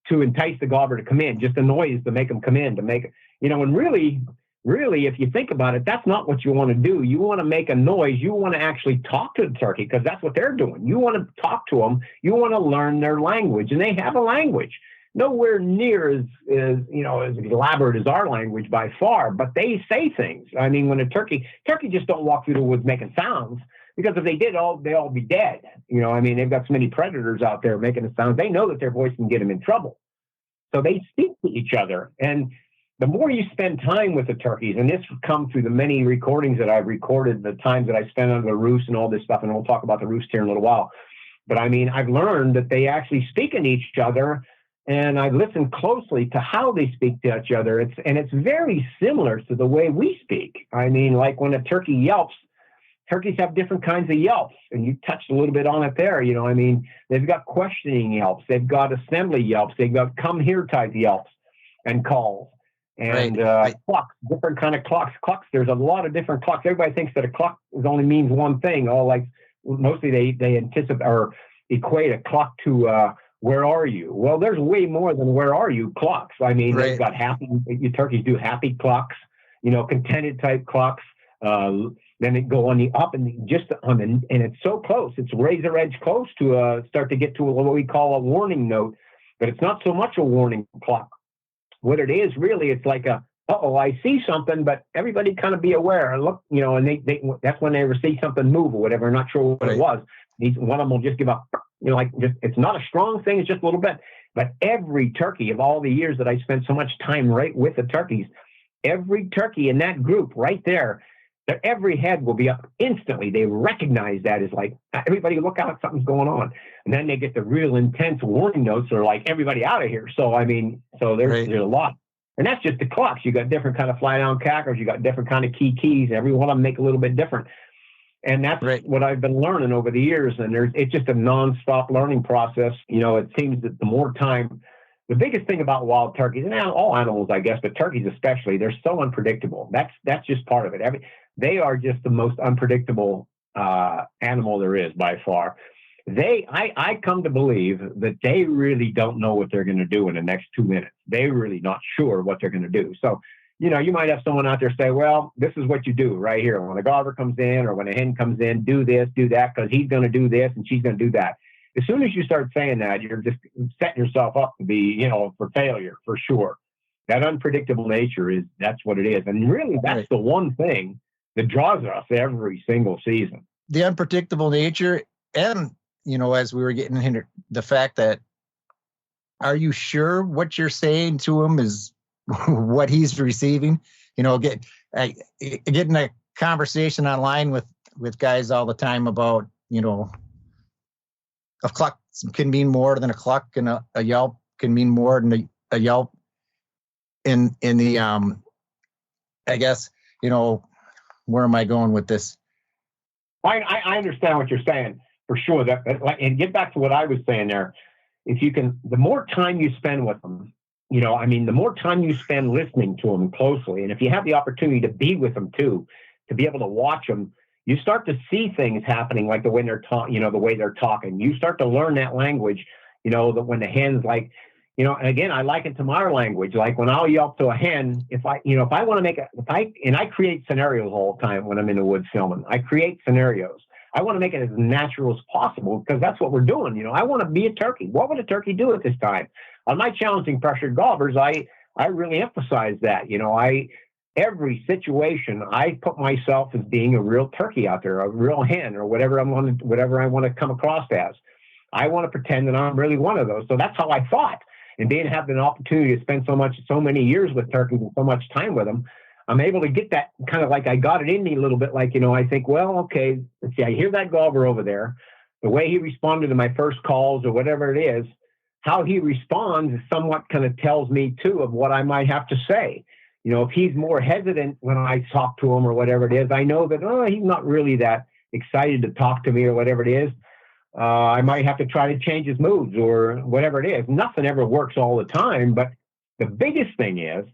to entice the gobbler to come in, just a noise to make them come in, and really, if you think about it, that's not what you want to do. You want to make a noise. You want to actually talk to the turkey, because that's what they're doing. You want to talk to them. You want to learn their language, and they have a language. Nowhere near as elaborate as our language by far, but they say things. I mean, when a turkey just don't walk through the woods making sounds, because if they did, they'd all be dead. They've got so many predators out there making the sounds. They know that their voice can get them in trouble. So they speak to each other. And the more you spend time with the turkeys, and this would come through the many recordings that I've recorded, the times that I spent under the roost and all this stuff, and we'll talk about the roost here in a little while. But I mean, I've learned that they actually speak in each other. And I listened closely to how they speak to each other. It's very similar to the way we speak. I mean, like when a turkey yelps, turkeys have different kinds of yelps, and you touched a little bit on it there. They've got questioning yelps, they've got assembly yelps, they've got come here type yelps and calls, and clucks, different kind of clucks. Clucks, there's a lot of different clucks. Everybody thinks that a cluck only means one thing. Mostly they anticipate or equate a cluck to where are you? Well, there's way more than where are you clucks. I mean, They've got your turkeys do happy clucks, contented type clucks. Then they go on the up and and it's so close. It's razor edge close to start to get to what we call a warning note, but it's not so much a warning cluck. What it is really, it's like I see something, but everybody kind of be aware and look, and they that's when they ever see something move or whatever. I'm not sure what it was. One of them will just give up. It's not a strong thing, it's just a little bit. But every turkey of all the years that I spent so much time right with the turkeys, every turkey in that group right there, every head will be up instantly. They recognize that as like, everybody look out, something's going on. And then they get the real intense warning notes that are like, everybody out of here. So, there's a lot. And that's just the clucks. You got different kind of fly down cackers. You got different kind of keys. Every one of them make a little bit different. And that's what I've been learning over the years. And it's just a nonstop learning process. It seems that the more time, the biggest thing about wild turkeys, and all animals, I guess, but turkeys especially, they're so unpredictable. That's just part of it. They are just the most unpredictable animal there is by far. I come to believe that they really don't know what they're going to do in the next 2 minutes. They're really not sure what they're going to do. So, you might have someone out there say, well, this is what you do right here. When a gobbler comes in or when a hen comes in, do this, do that, because he's going to do this and she's going to do that. As soon as you start saying that, you're just setting yourself up to be, for failure, for sure. That unpredictable nature that's what it is. And really, that's the one thing that draws us every single season. The unpredictable nature, and, as we were getting into the fact that, are you sure what you're saying to him is what he's receiving? Getting a conversation online with guys all the time about, a cluck can mean more than a cluck, and a yelp can mean more than a yelp. In the, I guess, where am I going with this? I understand what you're saying for sure. And get back to what I was saying there. If you can, the more time you spend with them, the more time you spend listening to them closely, and if you have the opportunity to be with them too, to be able to watch them, you start to see things happening like the way they're talking. The way they're talking. You start to learn that language. That when the hen's like. And again, I liken it to my language. Like when I'll yelp to a hen, if I want to I create scenarios all the time when I'm in the woods filming. I create scenarios. I want to make it as natural as possible because that's what we're doing. I want to be a turkey. What would a turkey do at this time? On my challenging pressured gobblers, I really emphasize that. Every situation, I put myself as being a real turkey out there, a real hen, or whatever I want to come across as. I want to pretend that I'm really one of those. So that's how I thought. And being having an opportunity to spend so many years with turkeys and so much time with them, I'm able to get that kind of like I got it in me a little bit. Like, I think, well, okay, let's see, I hear that gobbler over there. The way he responded to my first calls or whatever it is, how he responds is somewhat kind of tells me too of what I might have to say. If he's more hesitant when I talk to him or whatever it is, I know that, he's not really that excited to talk to me or whatever it is. I might have to try to change his moods or whatever it is. Nothing ever works all the time, but the biggest thing is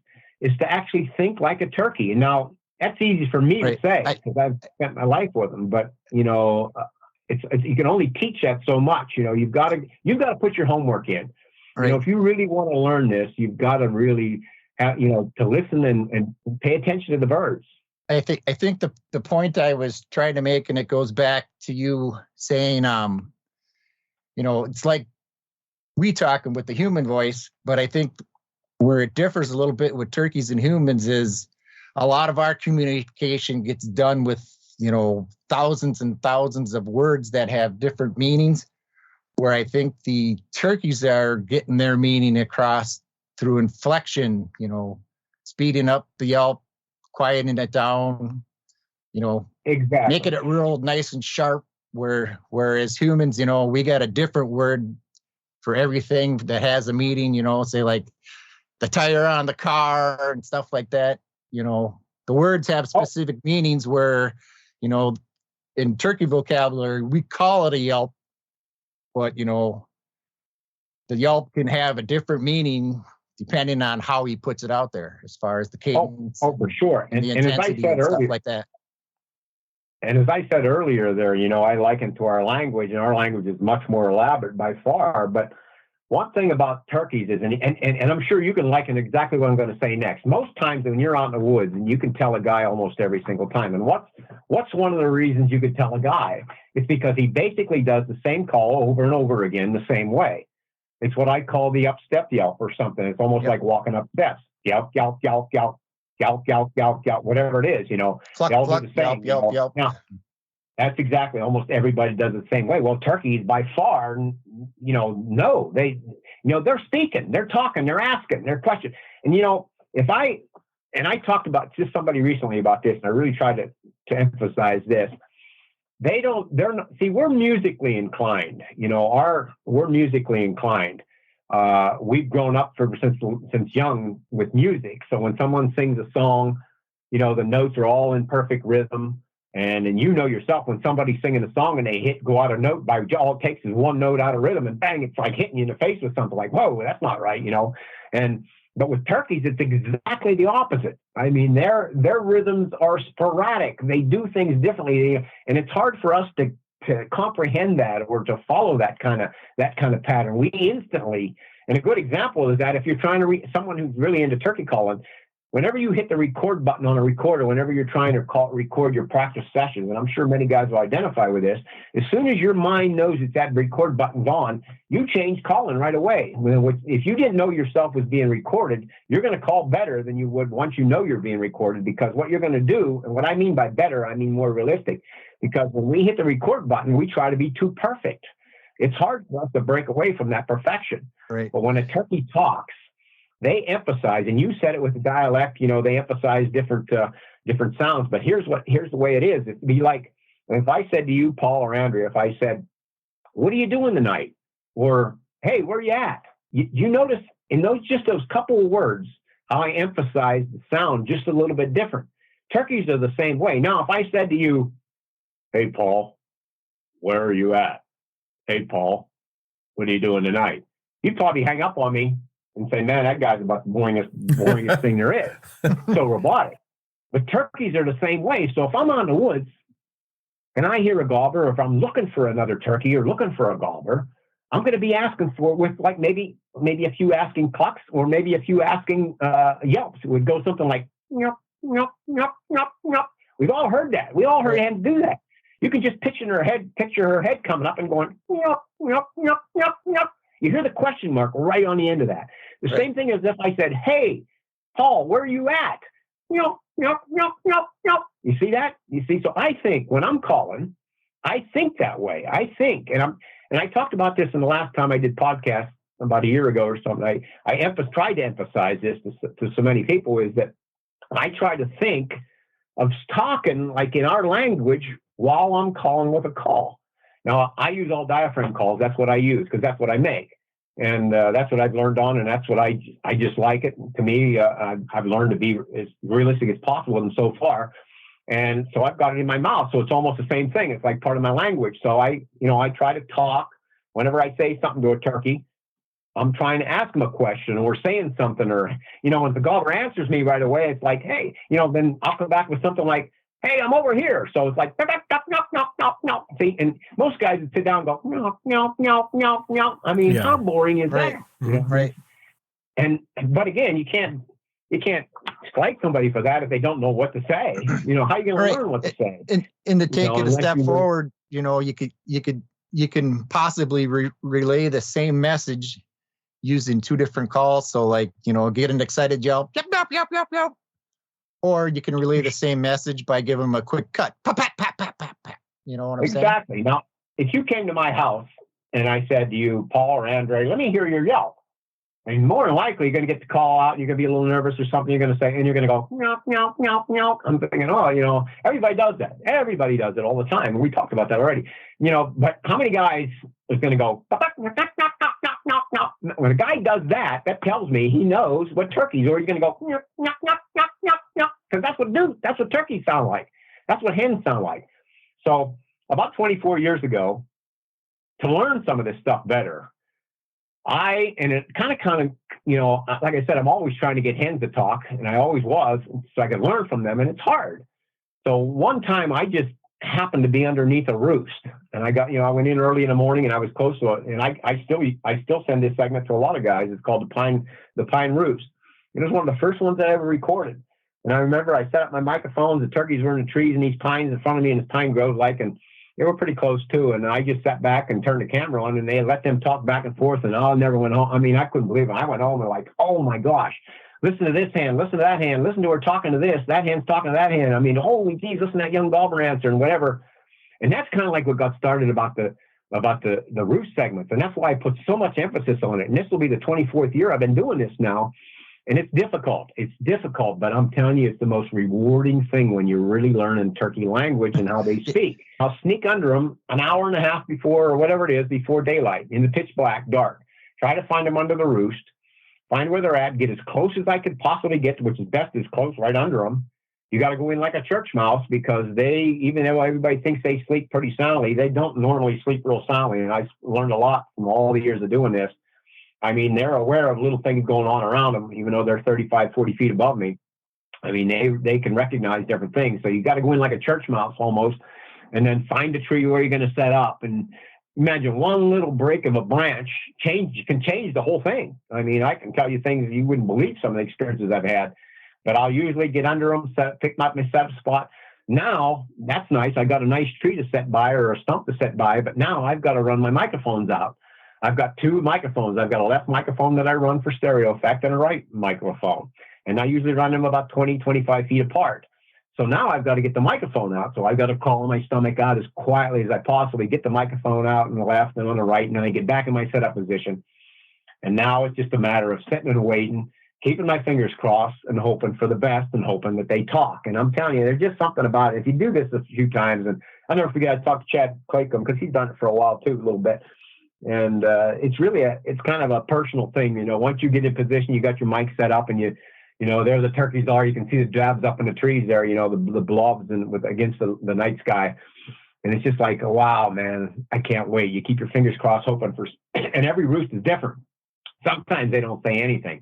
to actually think like a turkey. And now that's easy for me to say because I've spent my life with them, but it's you can only teach that so much. You've got to put your homework in. Right. If you really want to learn this, you've got to really to listen and pay attention to the birds. I think the point I was trying to make, and it goes back to you saying, it's like we talking with the human voice, but I think where it differs a little bit with turkeys and humans is a lot of our communication gets done with, thousands and thousands of words that have different meanings, where I think the turkeys are getting their meaning across through inflection, speeding up the yelp, quieting it down, exactly, making it real nice and sharp. Whereas humans, we got a different word for everything that has a meaning. Say like the tire on the car and stuff like that. The words have specific meanings. Where, in turkey vocabulary, we call it a yelp, but the yelp can have a different meaning depending on how he puts it out there, as far as the cadence. For sure. And the intensity and stuff like that. And as I said earlier there, I liken to our language, and our language is much more elaborate by far. But one thing about turkeys is, and I'm sure you can liken exactly what I'm going to say next. Most times when you're out in the woods, and you can tell a guy almost every single time. And what's one of the reasons you could tell a guy? It's because he basically does the same call over and over again the same way. It's what I call the up-step yelp or something. It's almost like walking up steps. Yelp, yelp, yelp, yelp, yelp, yelp, yelp, yelp, whatever it is, Cluck, they all cluck, do the same. yelp, yelp. Now, that's exactly, almost everybody does it the same way. Well, turkeys by far, no, they're speaking, they're talking, they're asking, they're questioning. And, I talked about just somebody recently about this, and I really tried to emphasize this. We're musically inclined, we're musically inclined. We've grown up since young with music. So when someone sings a song, the notes are all in perfect rhythm. And yourself, when somebody's singing a song and they go out of note, all it takes is one note out of rhythm, and bang, it's like hitting you in the face with something like, whoa, that's not right, But with turkeys, it's exactly the opposite. I mean, their rhythms are sporadic. They do things differently, and it's hard for us to to comprehend that or to follow that kind of pattern. We instantly, and a good example is that if you're trying to someone who's really into turkey calling, whenever you hit the record button on a recorder, whenever you're trying to record your practice sessions, and I'm sure many guys will identify with this, as soon as your mind knows that that record button's on, you change calling right away. If you didn't know yourself was being recorded, you're going to call better than you would once you know you're being recorded, because what you're going to do, and what I mean by better, I mean more realistic, because when we hit the record button, we try to be too perfect. It's hard for us to break away from that perfection. Right. But when a turkey talks, they emphasize, and you said it with the dialect, they emphasize different sounds. But here's the way it is. It'd be like if I said to you, Paul or Andrea, if I said, "What are you doing tonight?" Or, "Hey, where are you at?" You notice in those couple of words how I emphasize the sound just a little bit different. Turkeys are the same way. Now, if I said to you, "Hey, Paul, where are you at?" "Hey, Paul, what are you doing tonight?" You'd probably hang up on me and say, "Man, that guy's about the boringest thing there is." So robotic. But turkeys are the same way. So if I'm out in the woods and I hear a gobbler, or if I'm looking for another turkey or looking for a gobbler, I'm going to be asking for it with like maybe a few asking clucks or maybe a few asking yelps. It would go something like, "Nyop, nyop, nyop, nyop, nyop." We've all heard that. We all heard him do that. You can just picture her head coming up and going, "Nyop, nyop, nyop, nyop, nyop." You hear the question mark right on the end of that. The same thing as if I said, "Hey, Paul, where are you at?" "Nyop, nyop, nyop, nyop, nyop." You see that? You see? So I think when I'm calling, I think that way. I think, and I talked about this in the last time I did podcast about a year ago or something. I tried to emphasize this to so many people, is that I try to think of talking like in our language while I'm calling with a call. Now, I use all diaphragm calls. That's what I use because that's what I make. And that's what I've learned on, and that's what I just like it. To me, I've learned to be as realistic as possible, and so far. And so I've got it in my mouth. So it's almost the same thing. It's like part of my language. So I try to talk whenever I say something to a turkey. I'm trying to ask them a question or saying something, or, when the gobbler answers me right away, it's like, "Hey," then I'll come back with something like, "Hey, I'm over here." So it's like, "No." See, and most guys would sit down and go, "No, no, no, no, no." I mean, how boring is that? Right. But again, you can't strike somebody for that if they don't know what to say. How are you going to learn what to say? And to take it a step forward, you can possibly relay the same message using two different calls. So like, get an excited yelp, yep, yep, yep, yep, yep. Or you can relay the same message by giving them a quick cut. Pat, pat, pat, pat, pat, pat. You know what I'm saying? Exactly. Now, if you came to my house and I said to you, Paul or Andre, "Let me hear your yelp," I mean, more than likely you're going to get the call out. You're going to be a little nervous or something. You're going to say, and you're going to go, "Meow, meow, meow, meow." I'm thinking, everybody does that. Everybody does it all the time. And we talked about that already. But how many guys is going to go, when a guy does that, that tells me he knows what turkeys, or he's going to go, because that's what turkeys sound like. That's what hens sound like. So about 24 years ago, to learn some of this stuff better, and it kind of, like I said, I'm always trying to get hens to talk, and I always was, so I could learn from them, and it's hard. So one time I just happened to be underneath a roost, and I went in early in the morning, and I was close to it, and I still send this segment to a lot of guys. It's called the Pine Roost. It was one of the first ones that I ever recorded. And I remember I set up my microphones. The turkeys were in the trees and these pines in front of me in this pine grove, and they were pretty close too. And I just sat back and turned the camera on, and they let them talk back and forth. And I never went home. I mean, I couldn't believe it. I went home and like, "Oh my gosh, listen to this hen, listen to that hen, listen to her talking to this, that hen's talking to that hen. I mean, holy geez, listen to that young gobbler answer," and whatever. And that's kind of like what got started about the roost segments. And that's why I put so much emphasis on it. And this will be the 24th year I've been doing this now. And it's difficult. It's difficult, but I'm telling you, it's the most rewarding thing when you're really learning turkey language and how they speak. I'll sneak under them an hour and a half before, or whatever it is, before daylight, in the pitch black, dark. Try to find them under the roost, find where they're at, get as close as I could possibly get, which is best is close right under them. You got to go in like a church mouse, because even though everybody thinks they sleep pretty soundly, they don't normally sleep real soundly. And I learned a lot from all the years of doing this. I mean, they're aware of little things going on around them, even though they're 35, 40 feet above me. I mean, they can recognize different things. So you got to go in like a church mouse almost, and then find a tree where you're going to set up. And imagine one little break of a branch can change the whole thing. I mean, I can tell you things you wouldn't believe, some of the experiences I've had, but I'll usually get under them, pick up my set spot. Now that's nice. I got a nice tree to set by or a stump to set by, but now I've got to run my microphones out. I've got two microphones. I've got a left microphone that I run for stereo effect and a right microphone. And I usually run them about 20, 25 feet apart. So now I've got to get the microphone out. So I've got to crawl my stomach out as quietly as I possibly get the microphone out on the left and on the right. And then I get back in my setup position. And now it's just a matter of sitting and waiting, keeping my fingers crossed and hoping for the best and hoping that they talk. And I'm telling you, there's just something about it. If you do this a few times, and I'll never forget, I talked to Chad Claycomb because he's done it for a while too, a little bit. And it's really it's kind of a personal thing. You know, once you get in position, you got your mic set up and you know, there the turkeys are. You can see the jabs up in the trees there, you know, the blobs against the night sky. And it's just like, oh, wow, man, I can't wait. You keep your fingers crossed hoping for, and every roost is different. Sometimes they don't say anything.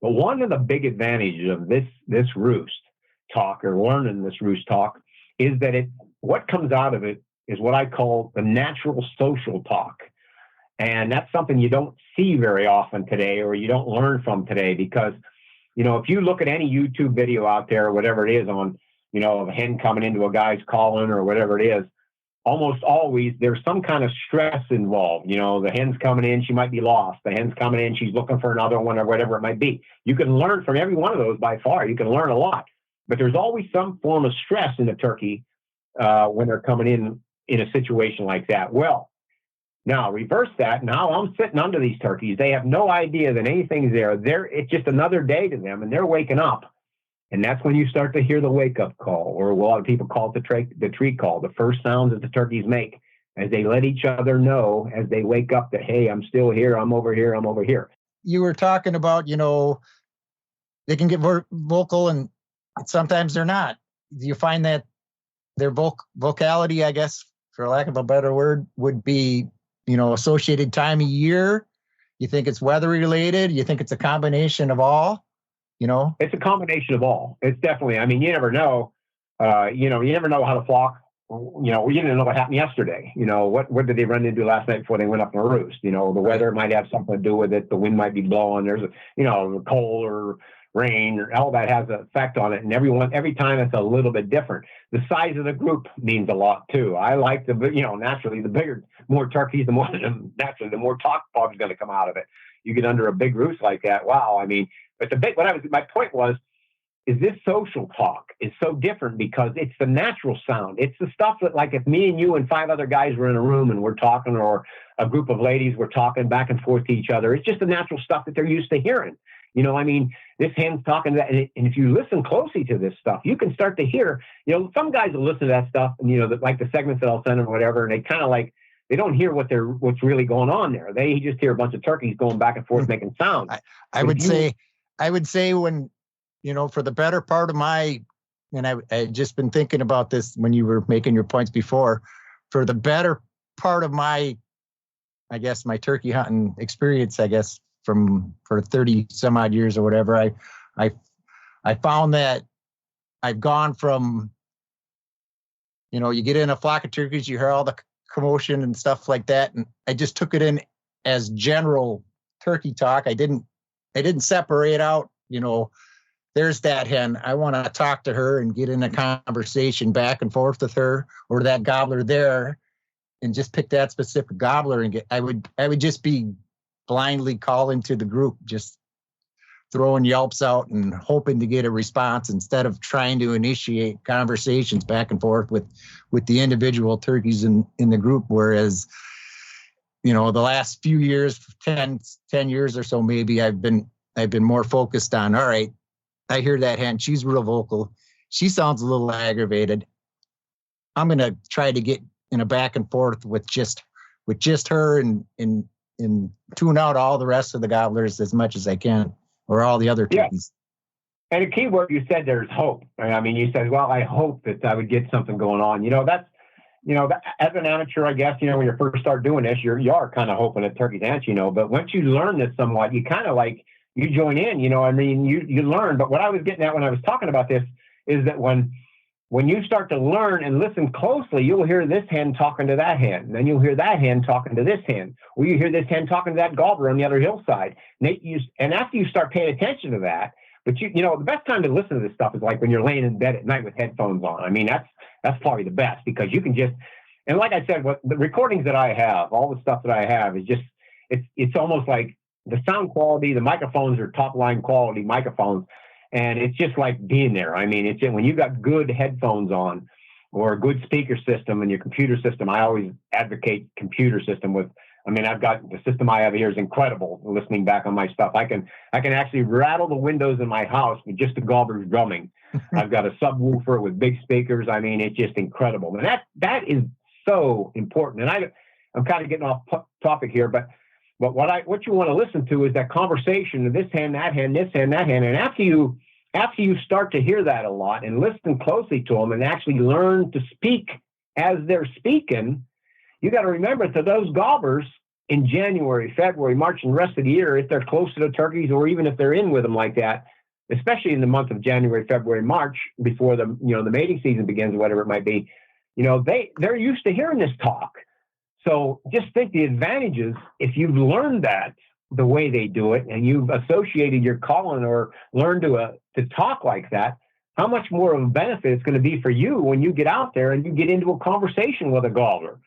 But one of the big advantages of this roost talk or learning this roost talk is that what comes out of it is what I call the natural social talk. And that's something you don't see very often today, or you don't learn from today, because, you know, if you look at any YouTube video out there or whatever it is on, you know, a hen coming into a guy's calling or whatever it is, almost always there's some kind of stress involved. You know, the hen's coming in, she might be lost. The hen's coming in, she's looking for another one or whatever it might be. You can learn from every one of those by far. You can learn a lot. But there's always some form of stress in the turkey when they're coming in a situation like that. Well, now reverse that. Now I'm sitting under these turkeys. They have no idea that anything's there. It's just another day to them, and they're waking up. And that's when you start to hear the wake-up call, or a lot of people call it the tree call, the first sounds that the turkeys make as they let each other know as they wake up that, hey, I'm still here, I'm over here, I'm over here. You were talking about, you know, they can get vocal and sometimes they're not. Do you find that their vocality, I guess, for lack of a better word, would be, you know, associated time of year? You think it's weather related? You think it's a combination of all? You know, it's a combination of all. It's definitely, I mean, you never know, you never know how to flock. You know, we didn't know what happened yesterday. You know, what did they run into last night before they went up in a roost? You know, the weather might have something to do with it. The wind might be blowing. There's cold or rain, or all that has an effect on it. And every time it's a little bit different. The size of the group means a lot too. I like naturally the bigger, more turkeys, the more talk probably going to come out of it. You get under a big roost like that. Wow. I mean, but my point was, is this social talk is so different because it's the natural sound. It's the stuff that, like, if me and you and 5 other guys were in a room and we're talking, or a group of ladies were talking back and forth to each other, it's just the natural stuff that they're used to hearing. You know, I mean, this hen's talking to that, and if you listen closely to this stuff, you can start to hear, you know, some guys will listen to that stuff, and, you know, like the segments that I'll send them or whatever, and they kind of like, they don't hear what's really going on there. They just hear a bunch of turkeys going back and forth making sounds. I would say when, you know, for the better part of my, and I just been thinking about this when you were making your points before, for the better part of my, I guess, my turkey hunting experience, I guess, for 30 some odd years or whatever, I found that I've gone from, you know, you get in a flock of turkeys, you hear all the commotion and stuff like that, and I just took it in as general turkey talk. I didn't separate out, you know, there's that hen, I want to talk to her and get in a conversation back and forth with her, or that gobbler there, and just pick that specific gobbler and I would just be blindly calling to the group, just throwing yelps out and hoping to get a response instead of trying to initiate conversations back and forth with the individual turkeys in the group. Whereas, you know, the last few years, 10 years or so, maybe I've been more focused on, all right, I hear that hen, she's real vocal, she sounds a little aggravated, I'm going to try to get in a back and forth with just her and tune out all the rest of the gobblers as much as I can, or all the other turkeys. Yeah. And a key word you said, there's hope. I mean, you said, well, I hope that I would get something going on. You know, that's, you know, as an amateur, I guess, you know, when you first start doing this, you are kind of hoping that turkeys answer, you know, but once you learn this somewhat, you kind of like, you join in, you know, I mean, you learn. But what I was getting at when I was talking about this is that when when you start to learn and listen closely, you'll hear this hen talking to that hen. And then you'll hear that hen talking to this hen. Or you hear this hen talking to that gobbler on the other hillside. And after you start paying attention to that, but you know, the best time to listen to this stuff is like when you're laying in bed at night with headphones on. I mean, that's probably the best, because you can just, and like I said, what the recordings that I have, all the stuff that I have is just, it's almost like the sound quality, the microphones are top line quality microphones. And it's just like being there. I mean, it's when you've got good headphones on or a good speaker system in your computer system. I always advocate computer system I've got the system I have here is incredible. Listening back on my stuff, I can actually rattle the windows in my house with just the gobblers drumming. I've got a subwoofer with big speakers. I mean, it's just incredible. And that is so important. And I'm kind of getting off topic here, but what you want to listen to is that conversation of this hen, that hen, this hen, that hen. And after you start to hear that a lot and listen closely to them and actually learn to speak as they're speaking, you got to remember that those gobblers in January, February, March, and the rest of the year, if they're close to the turkeys, or even if they're in with them like that, especially in the month of January, February, March, before the mating season begins, or whatever it might be, they're used to hearing this talk. So just think the advantages, if you've learned that the way they do it and you've associated your calling or learned to talk like that, how much more of a benefit it's going to be for you when you get out there and you get into a conversation with a gobbler.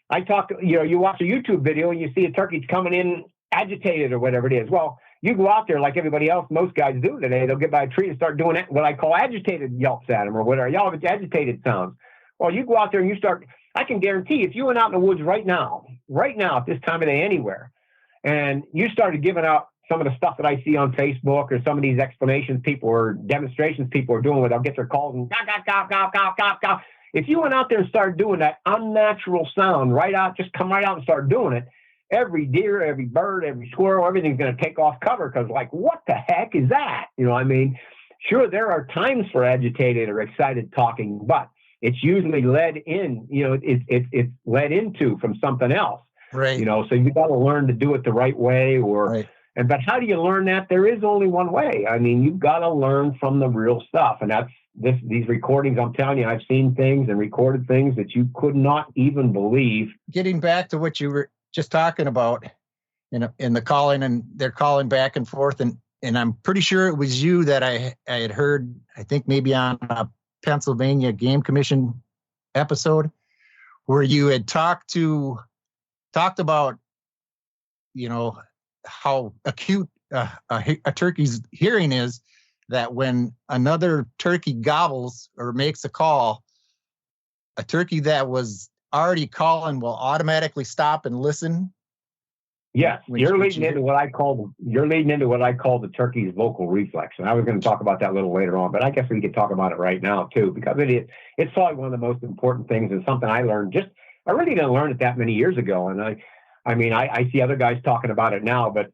You watch a YouTube video and you see a turkey's coming in agitated or whatever it is. Well, you go out there like everybody else, most guys do today. They'll get by a tree and start doing what I call agitated yelps at them or whatever. Y'all have agitated sounds. Well, you go out there and you start, I can guarantee if you went out in the woods right now at this time of day anywhere, and you started giving out some of the stuff that I see on Facebook or some of these explanations people or demonstrations people are doing where they'll get their calls and gah. If you went out there and started doing that unnatural sound just come right out and start doing it, every deer, every bird, every squirrel, everything's going to take off cover because like, what the heck is that? Sure, there are times for agitated or excited talking, but it's usually led in, it's led into from something else. Right. So you got to learn to do it the right way right. But how do you learn that? There is only one way. I mean, you've got to learn from the real stuff. And that's these recordings. I'm telling you, I've seen things and recorded things that you could not even believe. Getting back to what you were just talking about in the calling, and they're calling back and forth. And I'm pretty sure it was you that I had heard, I think maybe on a Pennsylvania Game Commission episode where you had talked about, how acute a turkey's hearing is, that when another turkey gobbles or makes a call, a turkey that was already calling will automatically stop and listen. Yes, you're leading into what I call the turkey's vocal reflex. And I was going to talk about that a little later on, but I guess we could talk about it right now too, because it's probably one of the most important things and something I learned I really didn't learn it that many years ago. And I see other guys talking about it now, but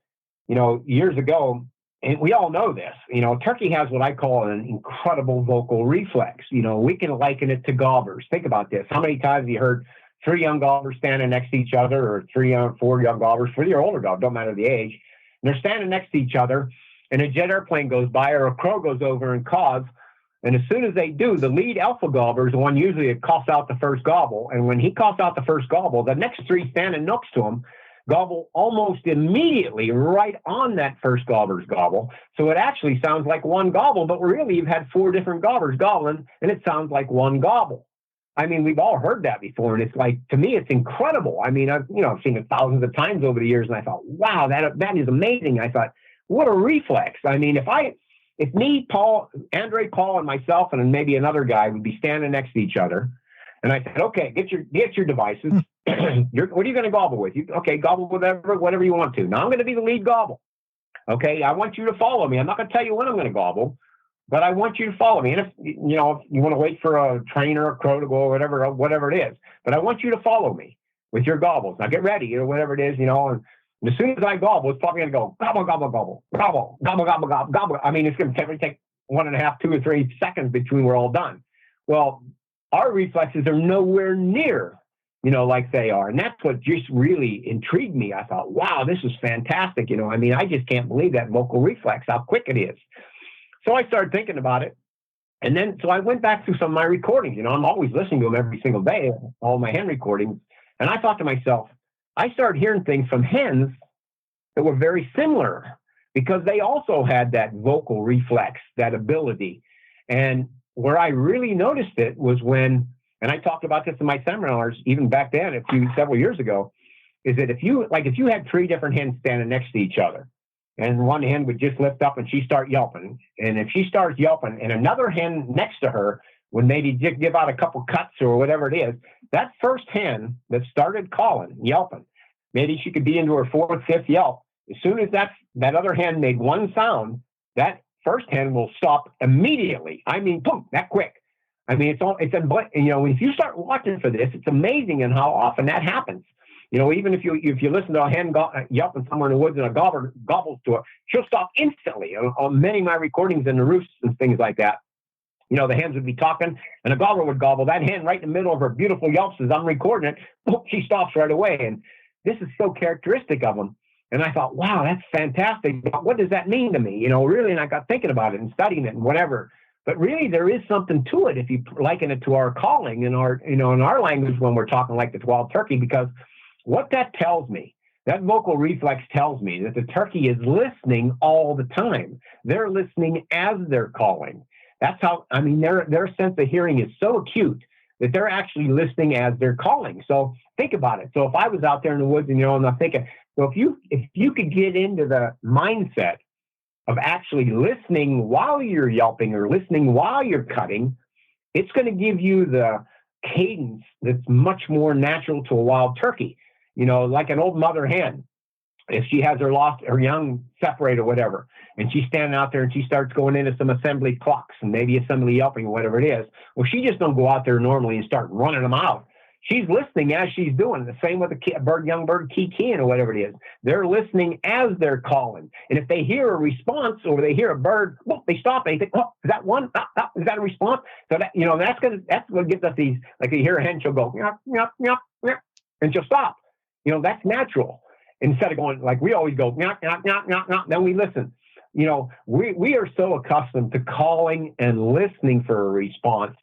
years ago, and we all know this, turkey has what I call an incredible vocal reflex. We can liken it to gobblers. Think about this. How many times have you heard 3 young gobblers standing next to each other, or 4 young gobblers, 3 or older gobblers, don't matter the age. And they're standing next to each other, and a jet airplane goes by or a crow goes over and caws. And as soon as they do, the lead alpha gobbler is the one usually that coughs out the first gobble. And when he coughs out the first gobble, the next 3 standing next to him gobble almost immediately right on that first gobbler's gobble. So it actually sounds like one gobble, but really you've had 4 different gobblers gobbling, and it sounds like one gobble. I mean, we've all heard that before, and it's like, to me, it's incredible. I mean, I've seen it thousands of times over the years, and I thought, wow, that is amazing. I thought, what a reflex. I mean, if me, Paul, Andre, Paul, and myself, and then maybe another guy would be standing next to each other, and I said, okay, get your devices. What are you going to gobble with? Gobble whatever you want to. Now I'm going to be the lead gobble. Okay, I want you to follow me. I'm not going to tell you when I'm going to gobble, but I want you to follow me. And if you want to wait for a train or a crow to go or whatever it is, but I want you to follow me with your gobbles. Now get ready, whatever it is, and as soon as I gobble, it's probably going to go gobble, gobble, gobble, gobble, gobble, gobble, gobble, gobble. I mean, it's going to take 1.5, 2 or 3 seconds between we're all done. Well, our reflexes are nowhere near, like they are. And that's what just really intrigued me. I thought, wow, this is fantastic. I just can't believe that vocal reflex, how quick it is. So I started thinking about it. And then, so I went back through some of my recordings. You know, I'm always listening to them every single day, all my hen recordings. And I thought to myself, I started hearing things from hens that were very similar because they also had that vocal reflex, that ability. And where I really noticed it was when, and I talked about this in my seminars, even back then, several years ago, is that if you had 3 different hens standing next to each other, and one hen would just lift up and she start yelping. And if she starts yelping and another hen next to her would maybe just give out a couple cuts or whatever it is, that first hen that started calling, yelping, maybe she could be into her 4th, 5th yelp. As soon as that other hen made one sound, that first hen will stop immediately. I mean, boom, that quick. I mean, if you start watching for this, it's amazing and how often that happens. You know, even if you listen to a hen yelping somewhere in the woods and a gobbler gobbles to it, she'll stop instantly. On many of my recordings in the roosts and things like that, you know, the hens would be talking and a gobbler would gobble. That hen right in the middle of her beautiful yelps as I'm recording it, boom, she stops right away. And this is so characteristic of them. And I thought, wow, that's fantastic. But what does that mean to me? You know, really, and I got thinking about it and studying it and whatever. But really, there is something to it if you liken it to our calling in our, you know, in our language when we're talking like this wild turkey, because what that tells me, that vocal reflex tells me that the turkey is listening all the time. They're listening as they're calling. That's how, I mean, their sense of hearing is so acute that they're actually listening as they're calling. So think about it. So if I was out there in the woods and, you know, and I'm thinking, so if you could get into the mindset of actually listening while you're yelping or listening while you're cutting, it's going to give you the cadence that's much more natural to a wild turkey. You know, like an old mother hen, if she has her young separate or whatever, and she's standing out there and she starts going into some assembly clucks and maybe assembly yelping or whatever it is, well, she just don't go out there normally and start running them out. She's listening as she's doing. The same with a young bird keying or whatever it is. They're listening as they're calling. And if they hear a response or they hear a bird, well, they stop and they think, oh, is that one? Is that a response? So that, you know, that's what gives us these, like you hear a hen, she'll go, yep, yep, yep, yep, and she'll stop. You know, that's natural. Instead of going, like we always go, nyah, nyah, nyah, nyah, nyah, then we listen. You know, we are so accustomed to calling and listening for a response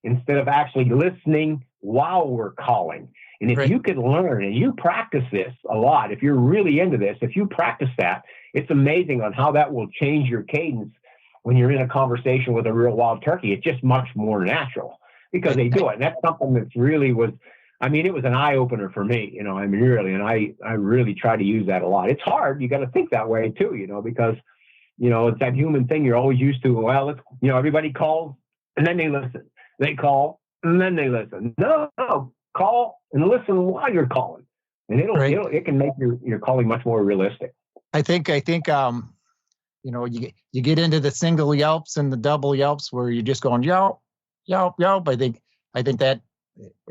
instead of actually listening while we're calling. And if you could learn and you practice this a lot, if you're really into this, if you practice that, it's amazing on how that will change your cadence when you're in a conversation with a real wild turkey. It's just much more natural because they do it. And that's something that's really was, I mean, it was an eye opener for me, you know, I mean, really, and I really try to use that a lot. It's hard. You got to think that way too, you know, because, you know, it's that human thing you're always used to. Well, it's, you know, everybody calls and then they listen. They call and then they listen. No, call and listen while you're calling, and it can make your calling much more realistic. I think you know, you get into the single yelps and the double yelps where you're just going yelp, yelp, yelp. I think that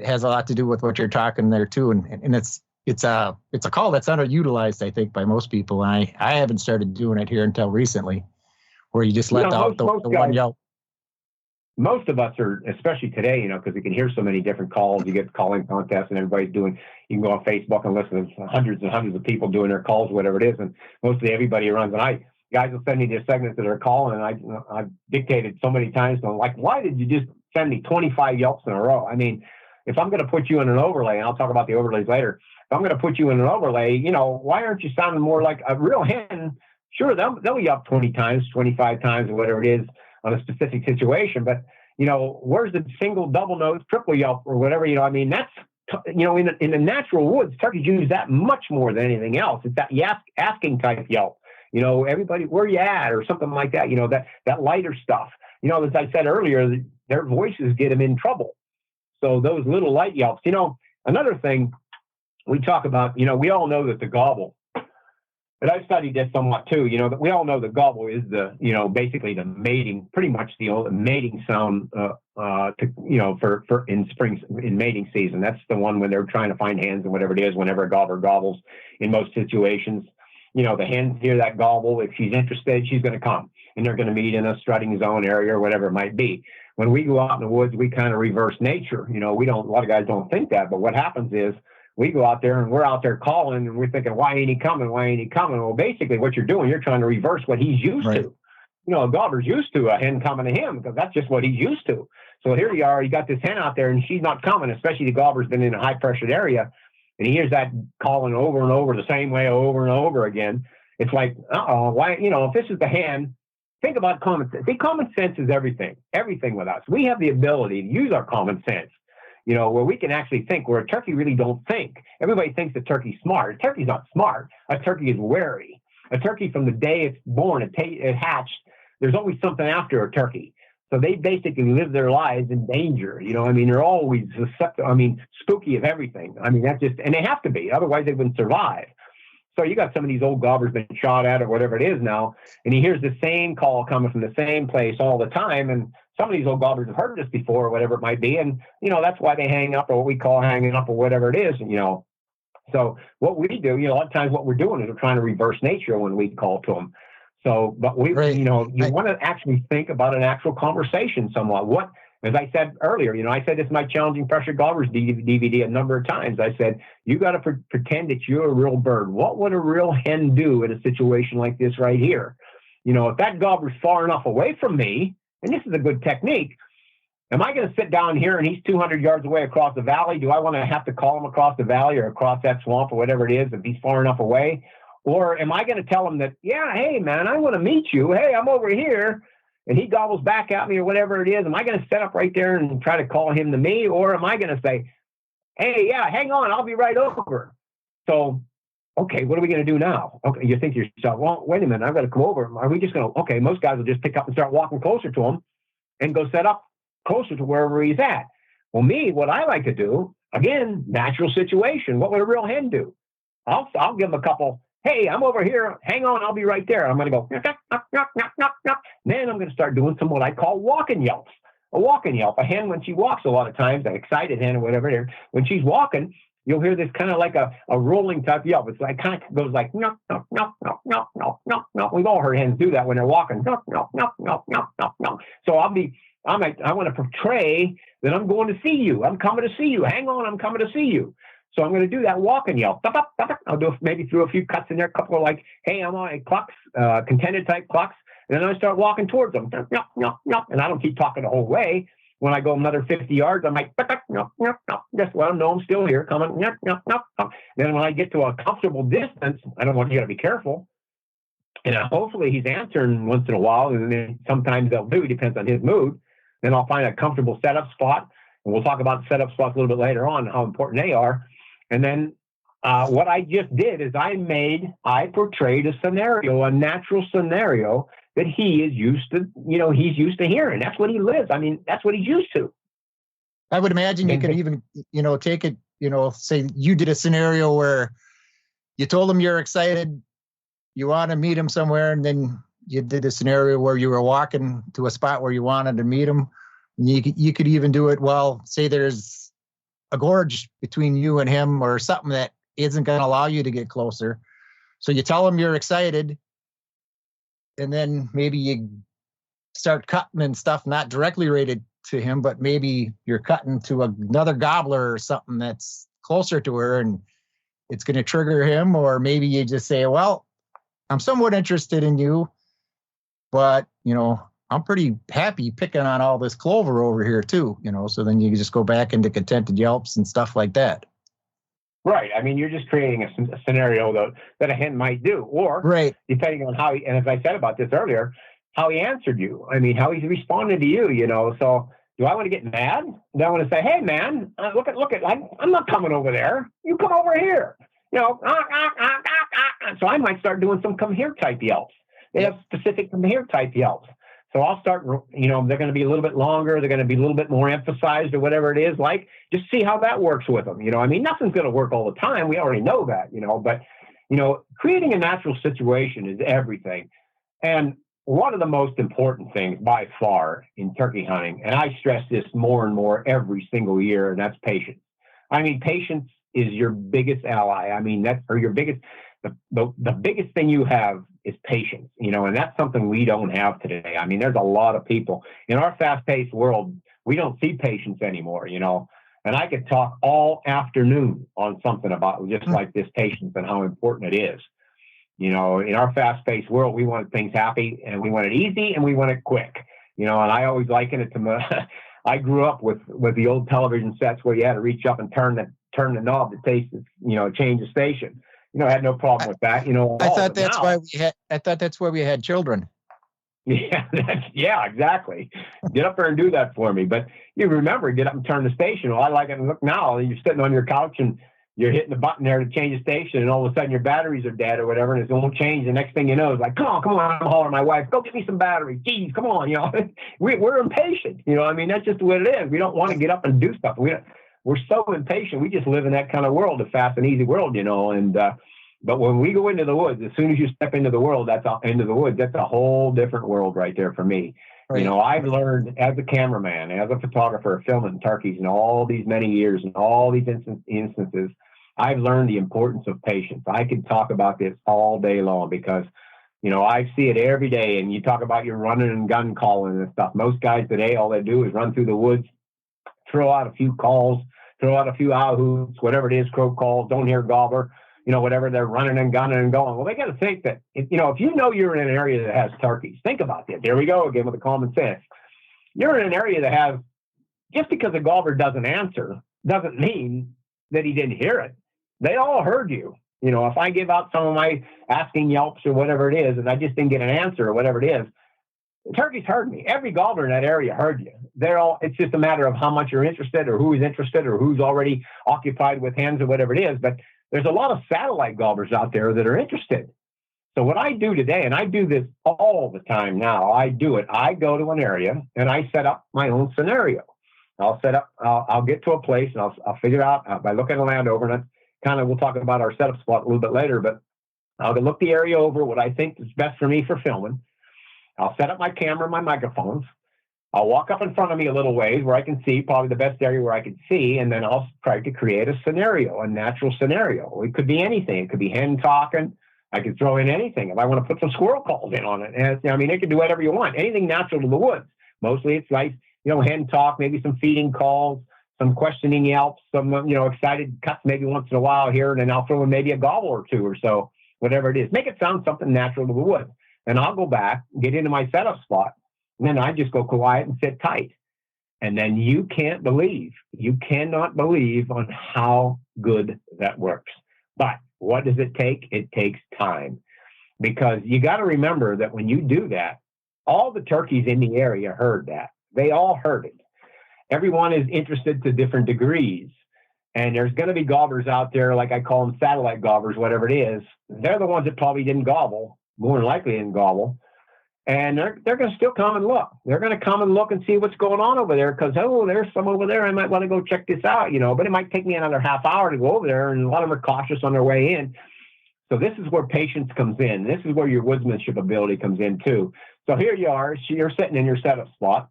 has a lot to do with what you're talking there too, and it's a call that's underutilized, I think, by most people. And I haven't started doing it here until recently, where you just let out the one yelp. Most of us are, especially today, you know, because we can hear so many different calls. You get calling contests and everybody's doing, you can go on Facebook and listen to hundreds and hundreds of people doing their calls, whatever it is. And mostly everybody runs. And guys will send me their segments that are calling. And I've dictated so many times, going like, why did you just send me 25 yelps in a row? I mean, if I'm going to put you in an overlay, and I'll talk about the overlays later, if I'm going to put you in an overlay, you know, why aren't you sounding more like a real hen? Sure, they'll yelp 20 times, 25 times, or whatever it is on a specific situation. But, you know, where's the single, double note, triple yelp or whatever? You know, I mean, that's, you know, in the natural woods, turkeys use that much more than anything else. It's that asking type yelp. You know, everybody, where you at, or something like that. You know, that lighter stuff. You know, as I said earlier, their voices get them in trouble. So those little light yelps. You know, another thing we talk about, you know, we all know that the gobble, but I've studied this somewhat too, you know, that we all know the gobble is the, you know, basically the mating, pretty much the old mating sound, to, you know, for in spring, in mating season. That's the one when they're trying to find hens and whatever it is, whenever a gobbler gobbles in most situations, you know, the hens hear that gobble. If she's interested, she's going to come and they're going to meet in a strutting zone area or whatever it might be. When we go out in the woods, we kind of reverse nature. You know, a lot of guys don't think that, but what happens is, we go out there and we're out there calling and we're thinking, why ain't he coming? Why ain't he coming? Well, basically what you're doing, you're trying to reverse what he's used to. a gobbler's used to a hen coming to him because that's just what he's used to. So here you are, you got this hen out there and she's not coming, especially the gobbler's been in a high pressured area and he hears that calling over and over the same way over and over again. It's like, why, if this is the hen, think about common sense. See, common sense is everything with us. We have the ability to use our common sense, where we can actually think, where a turkey really don't think. Everybody thinks the turkey's smart. A turkey's not smart. A turkey is wary. A turkey, from the day it's born, it hatched, there's always something after a turkey. So they basically live their lives in danger. They're always spooky of everything. That's just, and they have to be, otherwise they wouldn't survive. So you got some of these old gobblers been shot at or whatever it is now, and he hears the same call coming from the same place all the time. And some of these old gobblers have heard this before or whatever it might be. And, that's why they hang up, or what we call hanging up, or whatever it is, So what we do, a lot of times what we're doing is we're trying to reverse nature when we call to them. So, but we, Right. you want to actually think about an actual conversation somewhat. What, as I said earlier, I said this in my Challenging Pressure Gobblers DVD a number of times. I said, you got to pretend that you're a real bird. What would a real hen do in a situation like this right here? If that gobbler's far enough away from me, and this is a good technique, am I going to sit down here and he's 200 yards away across the valley? Do I want to have to call him across the valley or across that swamp or whatever it is if he's far enough away? Or am I going to tell him that, yeah, hey, man, I want to meet you. Hey, I'm over here. And he gobbles back at me or whatever it is. Am I going to set up right there and try to call him to me? Or am I going to say, hey, yeah, hang on, I'll be right over. So, okay, what are we going to do now? Okay, you think to yourself, well, wait a minute, I've got to come over. Are we just going to, okay, most guys will just pick up and start walking closer to him and go set up closer to wherever he's at. Well, me, what I like to do, again, natural situation. What would a real hen do? I'll give him a couple, hey, I'm over here. Hang on, I'll be right there. I'm going to go, knock, knock, knock, knock, knock, knock. Then I'm going to start doing some what I call walking yelps. A walking yelp. A hen, when she walks a lot of times, an excited hen or whatever it is, when she's walking, you'll hear this kind of like a rolling type yelp. It's like kind of goes like, knock, knock, knock, knock, knock, knock, knock, knock. We've all heard hens do that when they're walking. Knock, knock, knock, knock, knock, knock, knock. So I want to portray that I'm going to see you. I'm coming to see you. Hang on, I'm coming to see you. So I'm going to do that walking yelp. I'll do maybe through a few cuts in there, a couple of like, hey, I'm on a clucks, contented type clucks. And then I start walking towards them. And I don't keep talking the whole way. When I go another 50 yards, I'm like, just let them know I'm still here, coming. Then when I get to a comfortable distance, I don't want you to be careful. And hopefully he's answering once in a while. And then sometimes they'll do, depends on his mood. Then I'll find a comfortable setup spot. And we'll talk about setup spots a little bit later on, how important they are. And then what I just did is I portrayed a scenario, a natural scenario that he is used to, he's used to hearing. That's what he lives. That's what he's used to. I would imagine you could even, take it, say you did a scenario where you told him you're excited, you want to meet him somewhere, and then you did a scenario where you were walking to a spot where you wanted to meet him. And you could even do it, well, say there's a gorge between you and him or something that isn't going to allow you to get closer. So you tell him you're excited, and then maybe you start cutting and stuff, not directly related to him, but maybe you're cutting to another gobbler or something that's closer to her, and it's going to trigger him. Or maybe you just say, well, I'm somewhat interested in you, but, I'm pretty happy picking on all this clover over here too, so then you just go back into contented yelps and stuff like that. Right. You're just creating a scenario that a hen might do, or right, depending on how and as I said about this earlier, how he answered you. How he's responded to you, So do I want to get mad? Do I want to say, hey, man, look at, I'm not coming over there. You come over here, So I might start doing some come here type yelps. They have specific come here type yelps. So I'll start, they're going to be a little bit longer. They're going to be a little bit more emphasized or whatever it is, just see how that works with them. Nothing's going to work all the time. We already know that, but, creating a natural situation is everything. And one of the most important things by far in turkey hunting, and I stress this more and more every single year, and that's patience. Patience is your biggest ally. Your biggest, the biggest thing you have is patience, and that's something we don't have today. There's a lot of people in our fast-paced world, we don't see patience anymore, and I could talk all afternoon on something about just like this patience and how important it is. You know, in our fast-paced world, we want things happy, and we want it easy, and we want it quick. You know, and I always liken it to I grew up with the old television sets where you had to reach up and turn the knob to change the station. You know, I had no problem with that. You know, I thought that's why we had children. Yeah, exactly. Get up there and do that for me. But you remember, get up and turn the station. Well, I like it. And look now, you're sitting on your couch and you're hitting the button there to change the station, and all of a sudden your batteries are dead or whatever, and it won't change. The next thing you know, it's like, come on, I'm hollering my wife, go get me some batteries. Geez, come on, you know. We're impatient, you know. I mean, that's just what it is. We don't want to get up and do stuff. We're so impatient. We just live in that kind of world, a fast and easy world, you know. And but when we go into the woods, as soon as you step into the woods, that's a whole different world right there for me. Right. You know, I've learned as a cameraman, as a photographer, filming turkeys in all these many years and all these instances, I've learned the importance of patience. I could talk about this all day long because, you know, I see it every day. And you talk about your running and gun calling and stuff. Most guys today, all they do is run through the woods, throw out a few calls, throw out a few hoots, whatever it is, crow calls, don't hear gobbler, you know, whatever, they're running and gunning and going. Well, they got to think that, if you know you're in an area that has turkeys, think about this. There we go again with the common sense. You're in an area that has, just because a gobbler doesn't answer doesn't mean that he didn't hear it. They all heard you. You know, if I give out some of my asking yelps or whatever it is, and I just didn't get an answer or whatever it is, the turkeys heard me. Every gobbler in that area heard you. It's just a matter of how much you're interested or who is interested or who's already occupied with hens or whatever it is. But there's a lot of satellite gobblers out there that are interested. So what I do today, and I do this all the time now, I go to an area and I set up my own scenario. I'll get to a place and I'll figure out by looking the land over, and we'll talk about our setup spot a little bit later, but I'll look the area over, what I think is best for me for filming. I'll set up my camera and my microphones. I'll walk up in front of me a little ways where I can see, probably the best area where I can see, and then I'll try to create a scenario, a natural scenario. It could be anything. It could be hen talking. I could throw in anything. If I want to put some squirrel calls in on it, and it can do whatever you want. Anything natural to the woods. Mostly it's like, hen talk, maybe some feeding calls, some questioning yelps, some, excited cuts maybe once in a while here, and then I'll throw in maybe a gobble or two or so, whatever it is. Make it sound something natural to the woods. And I'll go back, get into my setup spot, and then I just go quiet and sit tight. And then you cannot believe on how good that works. But what does it take? It takes time. Because you got to remember that when you do that, all the turkeys in the area heard that. They all heard it. Everyone is interested to different degrees. And there's going to be gobblers out there, like I call them satellite gobblers, whatever it is. They're the ones that probably didn't gobble, more than likely didn't gobble. And they're going to still come and look. They're going to come and look and see what's going on over there because, there's some over there. I might want to go check this out, but it might take me another half hour to go over there. And a lot of them are cautious on their way in. So this is where patience comes in. This is where your woodsmanship ability comes in too. So here you are, you're sitting in your setup spot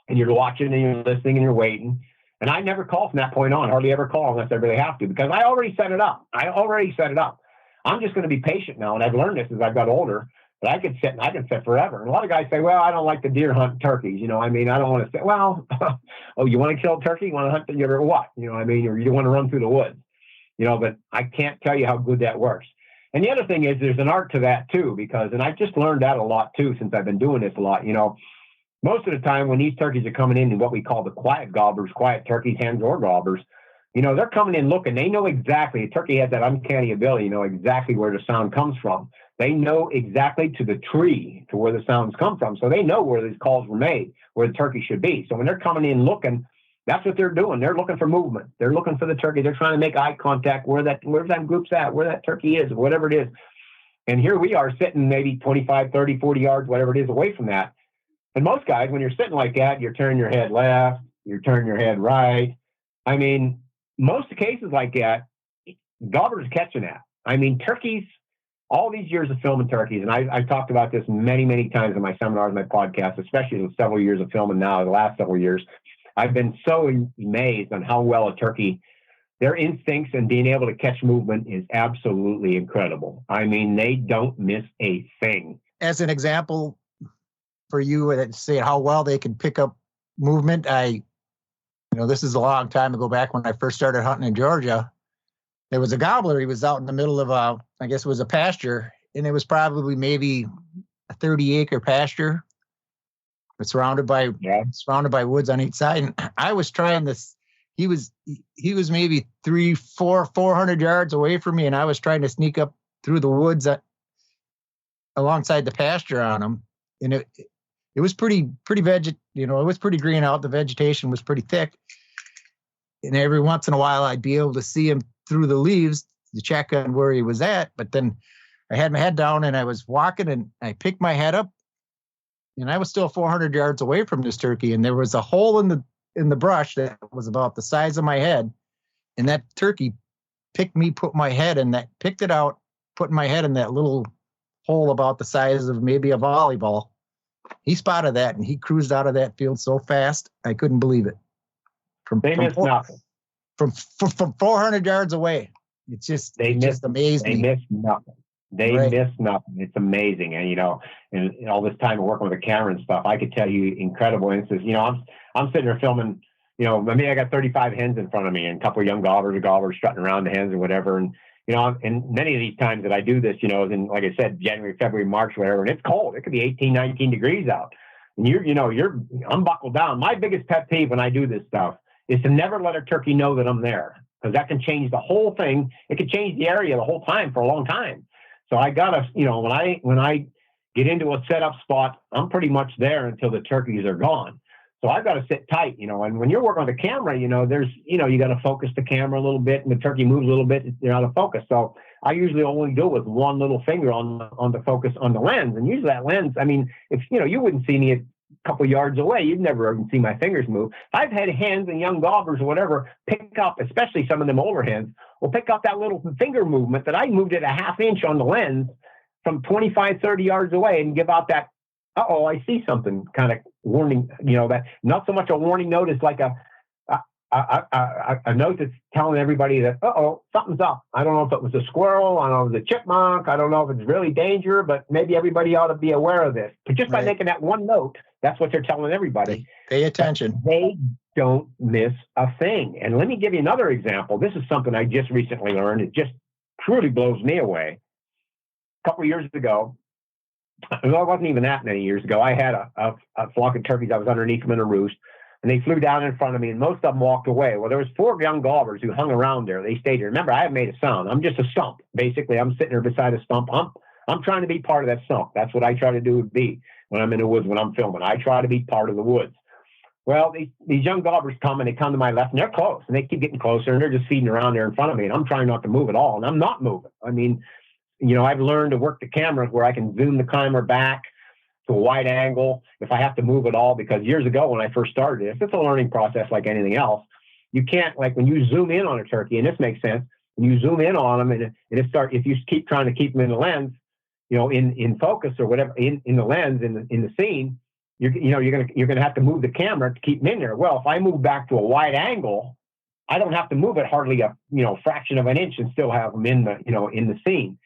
and you're watching and you're listening and you're waiting. And I never call from that point on, hardly ever call unless I really have to, because I already set it up. I'm just going to be patient now. And I've learned this as I've got older. But I can sit forever. And a lot of guys say, well, I don't like to deer hunt turkeys. I don't want to say, well, you want to kill a turkey? You want to hunt them or what? Or you want to run through the woods, but I can't tell you how good that works. And the other thing is there's an art to that too, and I've just learned that a lot too, since I've been doing this a lot. Most of the time when these turkeys are coming in what we call the quiet gobblers, quiet turkeys, hens or gobblers, they're coming in looking. They know exactly, a turkey has that uncanny ability, exactly where the sound comes from. They know exactly to the tree to where the sounds come from. So they know where these calls were made, where the turkey should be. So when they're coming in looking, that's what they're doing. They're looking for movement. They're looking for the turkey. They're trying to make eye contact where that group's at, where that turkey is, whatever it is. And here we are sitting maybe 25, 30, 40 yards, whatever it is, away from that. And most guys, when you're sitting like that, you're turning your head left, you're turning your head right. Most cases like that, gobblers catching that. Turkeys, all these years of filming turkeys, and I've talked about this many, many times in my seminars, my podcasts, especially the several years of filming now, the last several years, I've been so amazed on how well a turkey, their instincts and being able to catch movement is absolutely incredible. They don't miss a thing. As an example for you, say how well they can pick up movement, this is a long time ago back when I first started hunting in Georgia. There was a gobbler. He was out in the middle of I guess it was a pasture, and it was probably maybe a 30-acre pasture. It's surrounded by woods on each side. And I was trying this. He was maybe 400 yards away from me, and I was trying to sneak up through the woods alongside the pasture on him. And it was pretty it was pretty green out. The vegetation was pretty thick. And every once in a while I'd be able to see him through the leaves to check on where he was at. But then I had my head down and I was walking, and I picked my head up, and I was still 400 yards away from this turkey. And there was a hole in the brush that was about the size of my head. And that turkey picked my head in that, picked it out, put my head in that little hole about the size of maybe a volleyball. He spotted that, and he cruised out of that field so fast, I couldn't believe it. From 400 yards away. It just amazed me. They missed nothing. Missed nothing. It's amazing. And, and all this time working with the camera and stuff, I could tell you incredible instances. I'm sitting there filming, I got 35 hens in front of me and a couple of young gobblers strutting around the hens and whatever. And, and many of these times that I do this, in, like I said, January, February, March, whatever, and it's cold. It could be 18, 19 degrees out. And I'm buckled down. My biggest pet peeve when I do this stuff is to never let a turkey know that I'm there, because that can change the whole thing. It could change the area the whole time for a long time. So I gotta, when I get into a setup spot, I'm pretty much there until the turkeys are gone. So I've got to sit tight, and when you're working on the camera, there's, you got to focus the camera a little bit, and the turkey moves a little bit, you're out of focus. So I usually only do it with one little finger on the focus on the lens. And usually that lens, if, you wouldn't see me a couple yards away, you'd never even see my fingers move. I've had hens and young gobblers or whatever pick up, especially some of them older hens, will pick up that little finger movement that I moved it a half inch on the lens from 25, 30 yards away and give out that, uh-oh, I see something kind of warning, that not so much a warning note as like a note that's telling everybody that, uh-oh, something's up. I don't know if it was a squirrel. I don't know if it was a chipmunk. I don't know if it's really danger, but maybe everybody ought to be aware of this. But just by making that one note, that's what they're telling everybody. Pay attention. They don't miss a thing. And let me give you another example. This is something I just recently learned. It just truly blows me away. A couple of years ago, well, it wasn't even that many years ago, I had a flock of turkeys. I was underneath them in a roost, and they flew down in front of me, and most of them walked away. Well, there was 4 young gobblers who hung around there. They stayed there. Remember, I haven't made a sound. I'm just a stump. Basically, I'm sitting there beside a stump. I'm trying to be part of that stump. That's what I try to do with be when I'm in the woods, when I'm filming. I try to be part of the woods. Well, these young gobblers come, and they come to my left, and they're close, and they keep getting closer, and they're just feeding around there in front of me, and I'm trying not to move at all, and I'm not moving. I've learned to work the camera where I can zoom the camera back to a wide angle if I have to move at all, because years ago when I first started this, it's a learning process like anything else. You can't, like when you zoom in on a turkey, and this makes sense, when you zoom in on them and if you keep trying to keep them in the lens, in focus or whatever, in the lens, in the scene, you're gonna have to move the camera to keep them in there. Well, if I move back to a wide angle, I don't have to move it hardly a fraction of an inch and still have them in the scene.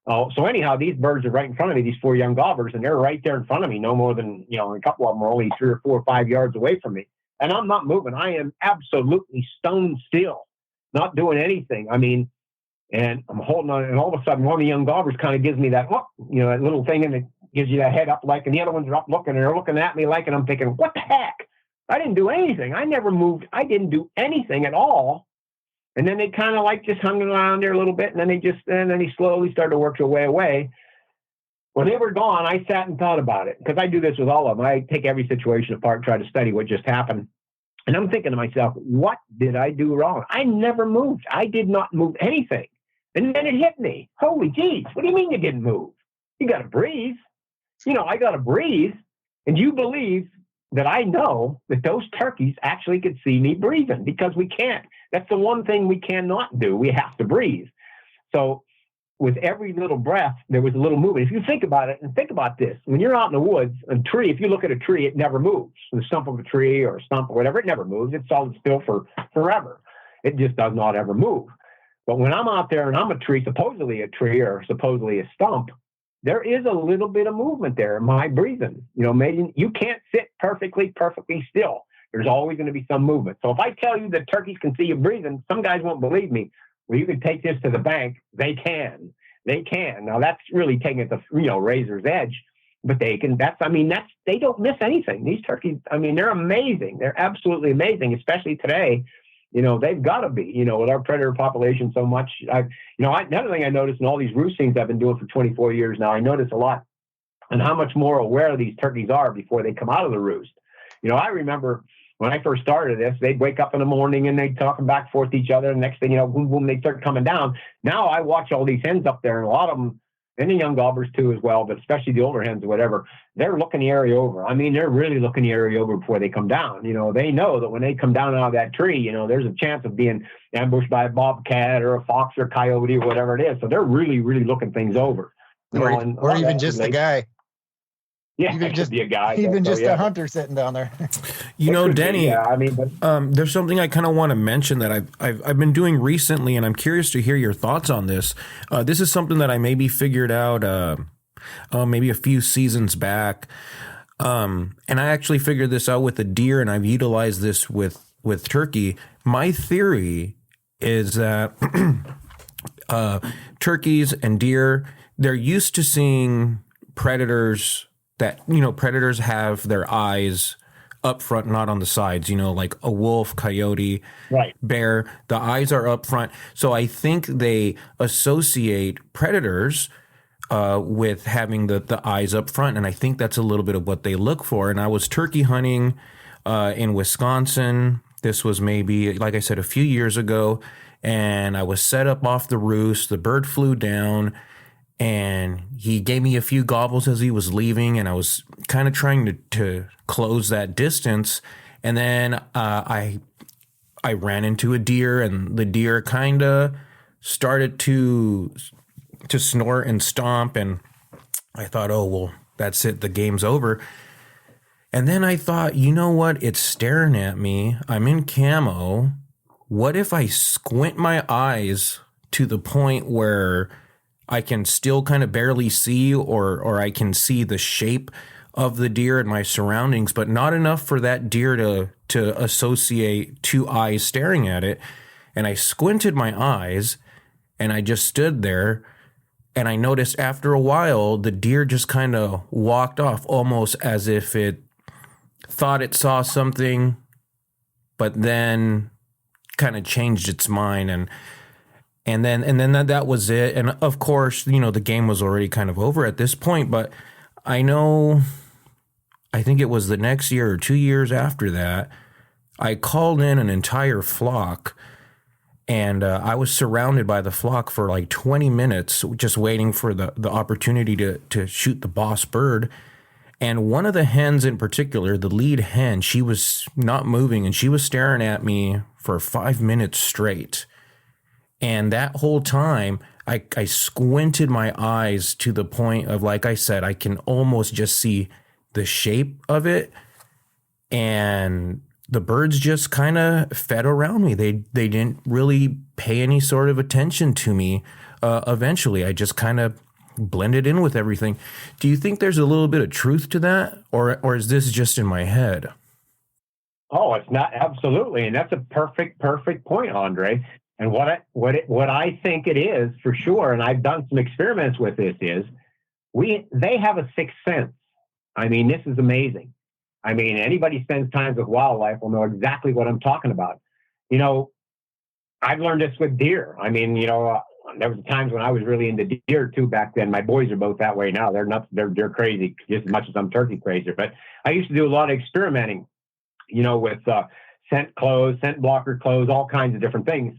So anyhow, these birds are right in front of me, these 4 young gobblers, and they're right there in front of me, no more than, a couple of them are only 3 or 4 or 5 yards away from me. And I'm not moving. I am absolutely stone still, not doing anything. And I'm holding on, and all of a sudden, one of the young gobblers kind of gives me that look, that little thing, and it gives you that head up like, and the other ones are up looking, and they're looking at me like, and I'm thinking, what the heck? I didn't do anything. I never moved. I didn't do anything at all. And then they kind of just hung around there a little bit, and then they slowly started to work their way away. When they were gone, I sat and thought about it, because I do this with all of them. I take every situation apart, try to study what just happened. And I'm thinking to myself, what did I do wrong? I never moved. I did not move anything. And then it hit me. Holy geez, what do you mean you didn't move? You got to breathe. I got to breathe. And you believe that I know that those turkeys actually could see me breathing, because we can't. That's the one thing we cannot do. We have to breathe. So with every little breath, there was a little movement. If you think about it, and think about this, when you're out in the woods, a tree, if you look at a tree, it never moves. The stump of a tree or a stump or whatever, it never moves. It's solid still for forever. It just does not ever move. But when I'm out there and I'm a tree or supposedly a stump, there is a little bit of movement there. My breathing, you can't sit perfectly still. There's always going to be some movement. So if I tell you that turkeys can see you breathing, some guys won't believe me. Well, you can take this to the bank. They can. They can. Now that's really taking it to, razor's edge, but they can, they don't miss anything. These turkeys, they're amazing. They're absolutely amazing, especially today. They've got to be, with our predator population so much. Another thing I noticed in all these roostings I've been doing for 24 years now, I notice a lot on how much more aware these turkeys are before they come out of the roost. I remember when I first started this, they'd wake up in the morning and they'd talk back and forth to each other. And next thing you know, boom, boom, they start coming down. Now I watch all these hens up there, and a lot of them, and the young gobblers too as well, but especially the older hens or whatever, they're looking the area over. They're really looking the area over before they come down. They know that when they come down out of that tree, there's a chance of being ambushed by a bobcat or a fox or a coyote or whatever it is. So they're really, really looking things over. Or even just a guy. Yeah, even just be a guy. Even just a hunter sitting down there. Denny, there's something I kind of want to mention that I've been doing recently, and I'm curious to hear your thoughts on this. This is something that I maybe figured out maybe a few seasons back, and I actually figured this out with a deer, and I've utilized this with turkey. My theory is that turkeys and deer, they're used to seeing predators. That, predators have their eyes up front, not on the sides, like a wolf, coyote, right, bear, the eyes are up front. So I think they associate predators with having the eyes up front. And I think that's a little bit of what they look for. And I was turkey hunting in Wisconsin. This was maybe, like I said, a few years ago. And I was set up off the roost. The bird flew down. And he gave me a few gobbles as he was leaving, and I was kind of trying to close that distance. And then I ran into a deer, and the deer kind of started to snort and stomp. And I thought, oh, well, that's it. The game's over. And then I thought, you know what? It's staring at me. I'm in camo. What if I squint my eyes to the point where I can still kind of barely see, or I can see the shape of the deer and my surroundings, but not enough for that deer to associate two eyes staring at it. And I squinted my eyes, and I just stood there, and I noticed after a while, the deer just kind of walked off, almost as if it thought it saw something, but then kind of changed its mind. And then that was it. And of course, the game was already kind of over at this point. But I think it was the next year or 2 years after that, I called in an entire flock, and I was surrounded by the flock for like 20 minutes, just waiting for the opportunity to shoot the boss bird. And one of the hens in particular, the lead hen, she was not moving, and she was staring at me for 5 minutes straight. And that whole time, I squinted my eyes to the point of, like I said, I can almost just see the shape of it. And the birds just kind of fed around me. They didn't really pay any sort of attention to me. Eventually, I just kind of blended in with everything. Do you think there's a little bit of truth to that? Or is this just in my head? Oh, it's not. Absolutely. And that's a perfect point, Andre. And what I think it is for sure, and I've done some experiments with this, is they have a sixth sense. This is amazing. Anybody spends time with wildlife will know exactly what I'm talking about. I've learned this with deer. There was times when I was really into deer too back then. My boys are both that way now. They're nuts. They're crazy just as much as I'm turkey crazy. But I used to do a lot of experimenting, with scent clothes, scent blocker clothes, all kinds of different things.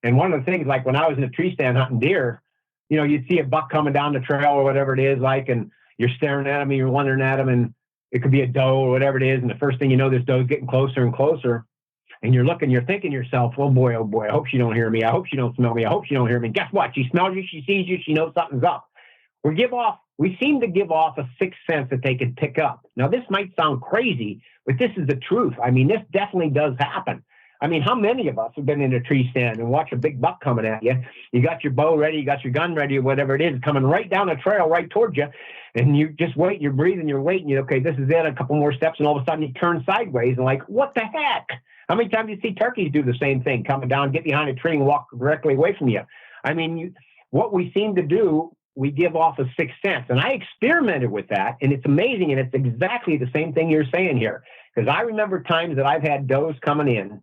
And one of the things, like when I was in a tree stand hunting deer, you'd see a buck coming down the trail or whatever it is, and you're staring at him and you're wondering at him, and it could be a doe or whatever it is. And the first thing you know, this doe's getting closer and closer. And you're thinking to yourself, oh boy, I hope she don't hear me. I hope she don't smell me. I hope she don't hear me. Guess what? She smells you. She sees you. She knows something's up. We seem to give off a sixth sense that they can pick up. Now, this might sound crazy, but this is the truth. This definitely does happen. How many of us have been in a tree stand and watch a big buck coming at you? You got your bow ready, you got your gun ready, or whatever it is, coming right down the trail, right towards you. And you just wait, you're breathing, you're waiting. Okay, this is it, a couple more steps, and all of a sudden you turn sideways and what the heck? How many times do you see turkeys do the same thing, coming down, get behind a tree and walk directly away from you? what we seem to do, we give off a sixth sense. And I experimented with that, and it's amazing. And it's exactly the same thing you're saying here. Because I remember times that I've had does coming in,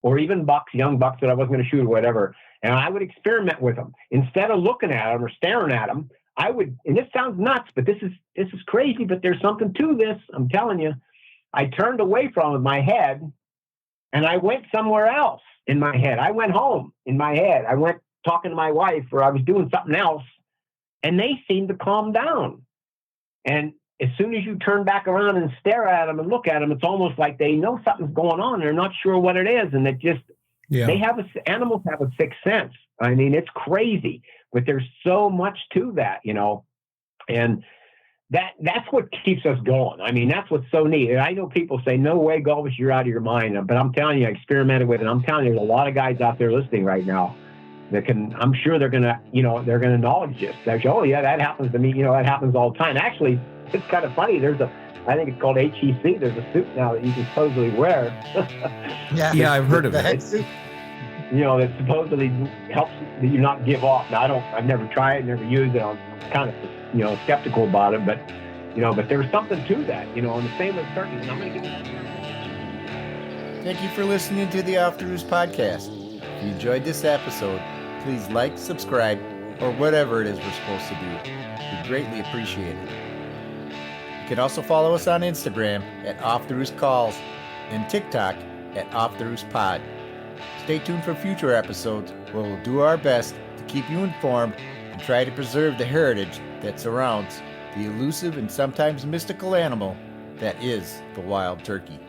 or even bucks, young bucks that I wasn't going to shoot or whatever, and I would experiment with them. Instead of looking at them or staring at them, I would, and this sounds nuts, but this is crazy, but there's something to this. I'm telling you. I turned away from it with my head, and I went somewhere else in my head. I went home in my head. I went talking to my wife, or I was doing something else, and they seemed to calm down. And as soon as you turn back around and stare at them and look at them, it's almost like they know something's going on. They're not sure what it is. And it just, they have animals have a sixth sense. I mean, it's crazy, but there's so much to that, you know, and that's what keeps us going. I mean, that's what's so neat. And I know people say, no way, Gulvas, you're out of your mind. But I'm telling you, I experimented with it. I'm telling you, there's a lot of guys out there listening right now that can, I'm sure they're going to, you know, they're going to acknowledge this. They're like, oh yeah, that happens to me. You know, that happens all the time. Actually, it's kind of funny. I think it's called HEC. There's a suit now that you can supposedly wear. Yeah, I've heard of it. You know, that supposedly helps you not give off. Now, I've never tried it, never used it. I'm kind of, you know, skeptical about it, but, you know, but there's something to that, you know, and the same with turkeys. And I'm going to give you. Thank you for listening to the Off the Roost podcast. If you enjoyed this episode, please like, subscribe, or whatever it is we're supposed to do. We greatly appreciate it. You can also follow us on Instagram at Off the Roost Calls and TikTok at Off the Roost Pod. Stay tuned for future episodes where we'll do our best to keep you informed and try to preserve the heritage that surrounds the elusive and sometimes mystical animal that is the wild turkey.